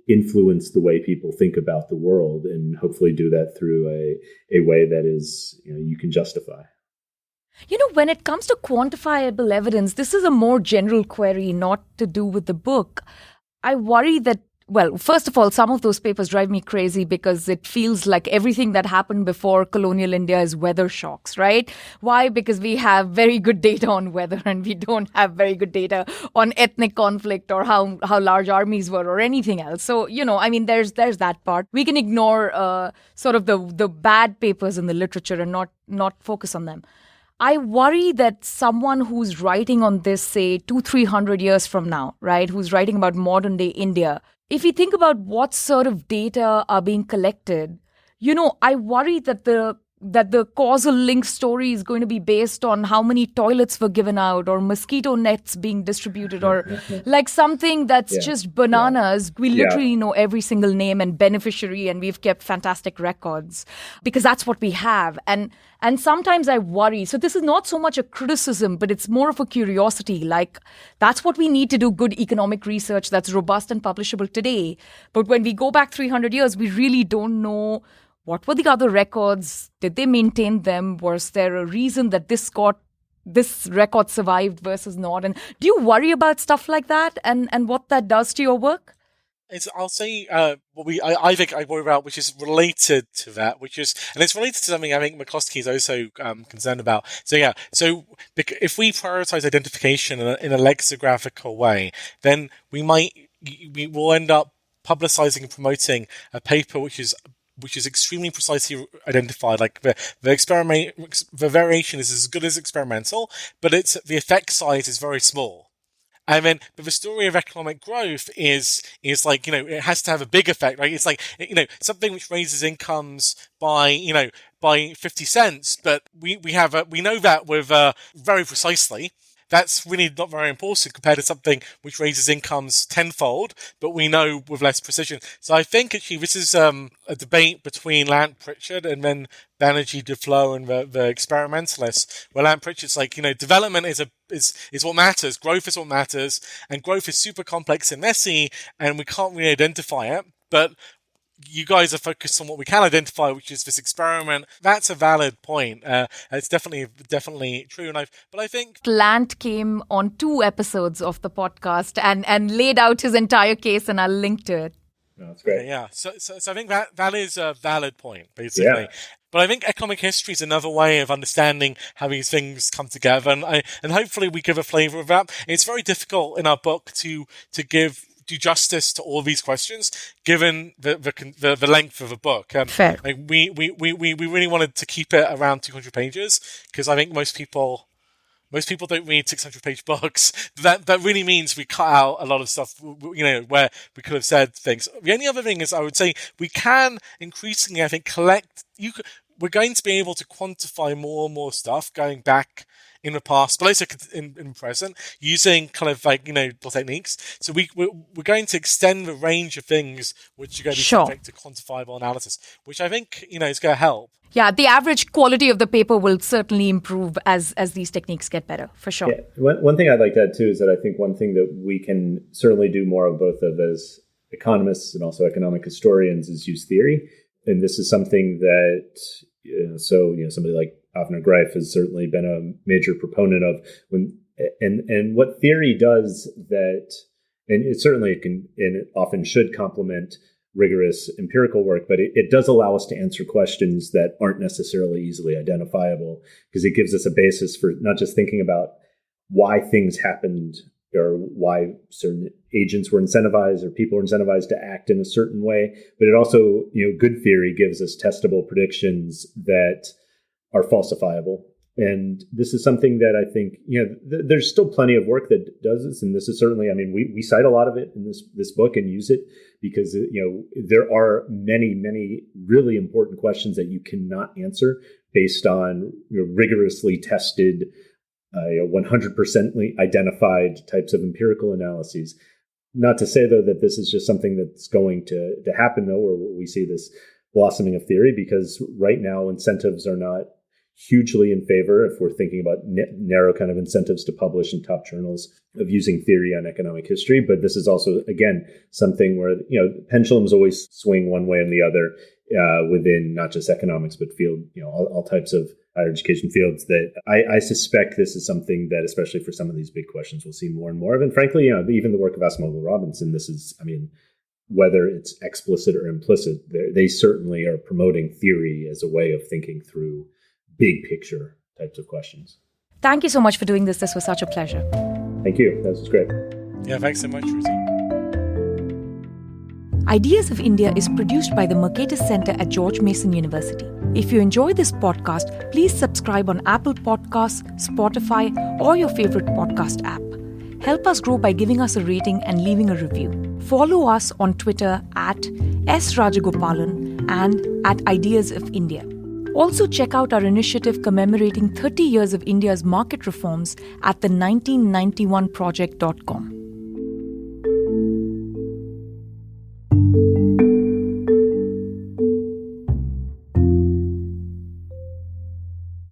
influence the way people think about the world, and hopefully do that through a way that is, you can justify. When it comes to quantifiable evidence, this is a more general query, not to do with the book. I worry that, well, first of all, some of those papers drive me crazy because it feels like everything that happened before colonial India is weather shocks, right? Why? Because we have very good data on weather and we don't have very good data on ethnic conflict or how large armies were or anything else. So, there's that part. We can ignore sort of the bad papers in the literature and not focus on them. I worry that someone who's writing on this, say, 200-300 years from now, right, who's writing about modern day India, if you think about what sort of data are being collected, I worry that the causal link story is going to be based on how many toilets were given out or mosquito nets being distributed or like something that's just bananas. We literally know every single name and beneficiary, and we've kept fantastic records because that's what we have. And sometimes I worry. So this is not so much a criticism, but it's more of a curiosity. Like, that's what we need to do good economic research that's robust and publishable today. But when we go back 300 years, we really don't know what were the other records. Did they maintain them? Was there a reason that this record survived versus not? And do you worry about stuff like that and what that does to your work? I'll say I think I worry about, which is related to that, and it's related to something I think McCloskey is also concerned about. So if we prioritize identification in a lexicographical way, then we will end up publicizing and promoting a paper which is extremely precisely identified. Like the variation is as good as experimental, but the effect size is very small. And then, but the story of economic growth is like, it has to have a big effect, right? It's like, something which raises incomes by 50 cents, but we know that with, very precisely. That's really not very important compared to something which raises incomes tenfold, but we know with less precision. So I think actually this is a debate between Lant Pritchard and then Banerjee, Duflo, and the experimentalists, where Lant Pritchard's like, development is what matters, growth is what matters, and growth is super complex and messy, and we can't really identify it, but you guys are focused on what we can identify, which is this experiment. That's a valid point. It's definitely true. But I think Lant came on 2 episodes of the podcast and laid out his entire case, and I'll link to it. No, that's great. Yeah. So I think that is a valid point, basically. Yeah. But I think economic history is another way of understanding how these things come together, and hopefully we give a flavour of that. It's very difficult in our book to do justice to all these questions, given the length of the book. Fair. We really wanted to keep it around 200 pages because I think most people don't read 600-page books. That really means we cut out a lot of stuff, where we could have said things. The only other thing is, I would say we can increasingly, I think, we're going to be able to quantify more and more stuff going back in the past, but also in present, using kind of like, the techniques. So we're going to extend the range of things which are going to be subject to quantifiable analysis, which I think, is going to help. Yeah, the average quality of the paper will certainly improve as these techniques get better, for sure. Yeah. One thing I'd like to add, too, is that I think one thing that we can certainly do more of, both of as economists and also economic historians, is use theory. And this is something that, somebody like Avner Greif has certainly been a major proponent of. And what theory does that, and it certainly can, and it often should complement rigorous empirical work, but it does allow us to answer questions that aren't necessarily easily identifiable, because it gives us a basis for not just thinking about why things happened or why certain agents were incentivized or people were incentivized to act in a certain way, but it also, good theory gives us testable predictions that are falsifiable. And this is something that I think, there's still plenty of work that does this. And this is certainly, we cite a lot of it in this book and use it because, there are many, many really important questions that you cannot answer based on rigorously tested, 100% identified types of empirical analyses. Not to say, though, that this is just something that's going to happen, though, where we see this blossoming of theory, because right now incentives are not hugely in favor, if we're thinking about narrow kind of incentives to publish in top journals, of using theory on economic history. But this is also, again, something where, pendulums always swing one way and the other within not just economics, but field, all types of higher education fields, that I suspect this is something that, especially for some of these big questions, we'll see more and more of. And frankly, even the work of Acemoglu Robinson, this is, whether it's explicit or implicit, they certainly are promoting theory as a way of thinking through big picture types of questions. Thank you so much for doing this. This was such a pleasure. Thank you. This was great. Yeah, thanks so much, Shruti. Ideas of India is produced by the Mercatus Center at George Mason University. If you enjoy this podcast, please subscribe on Apple Podcasts, Spotify, or your favorite podcast app. Help us grow by giving us a rating and leaving a review. Follow us on Twitter at @SRajagopalan and at Ideas of India. Also check out our initiative commemorating 30 years of India's market reforms at the 1991project.com.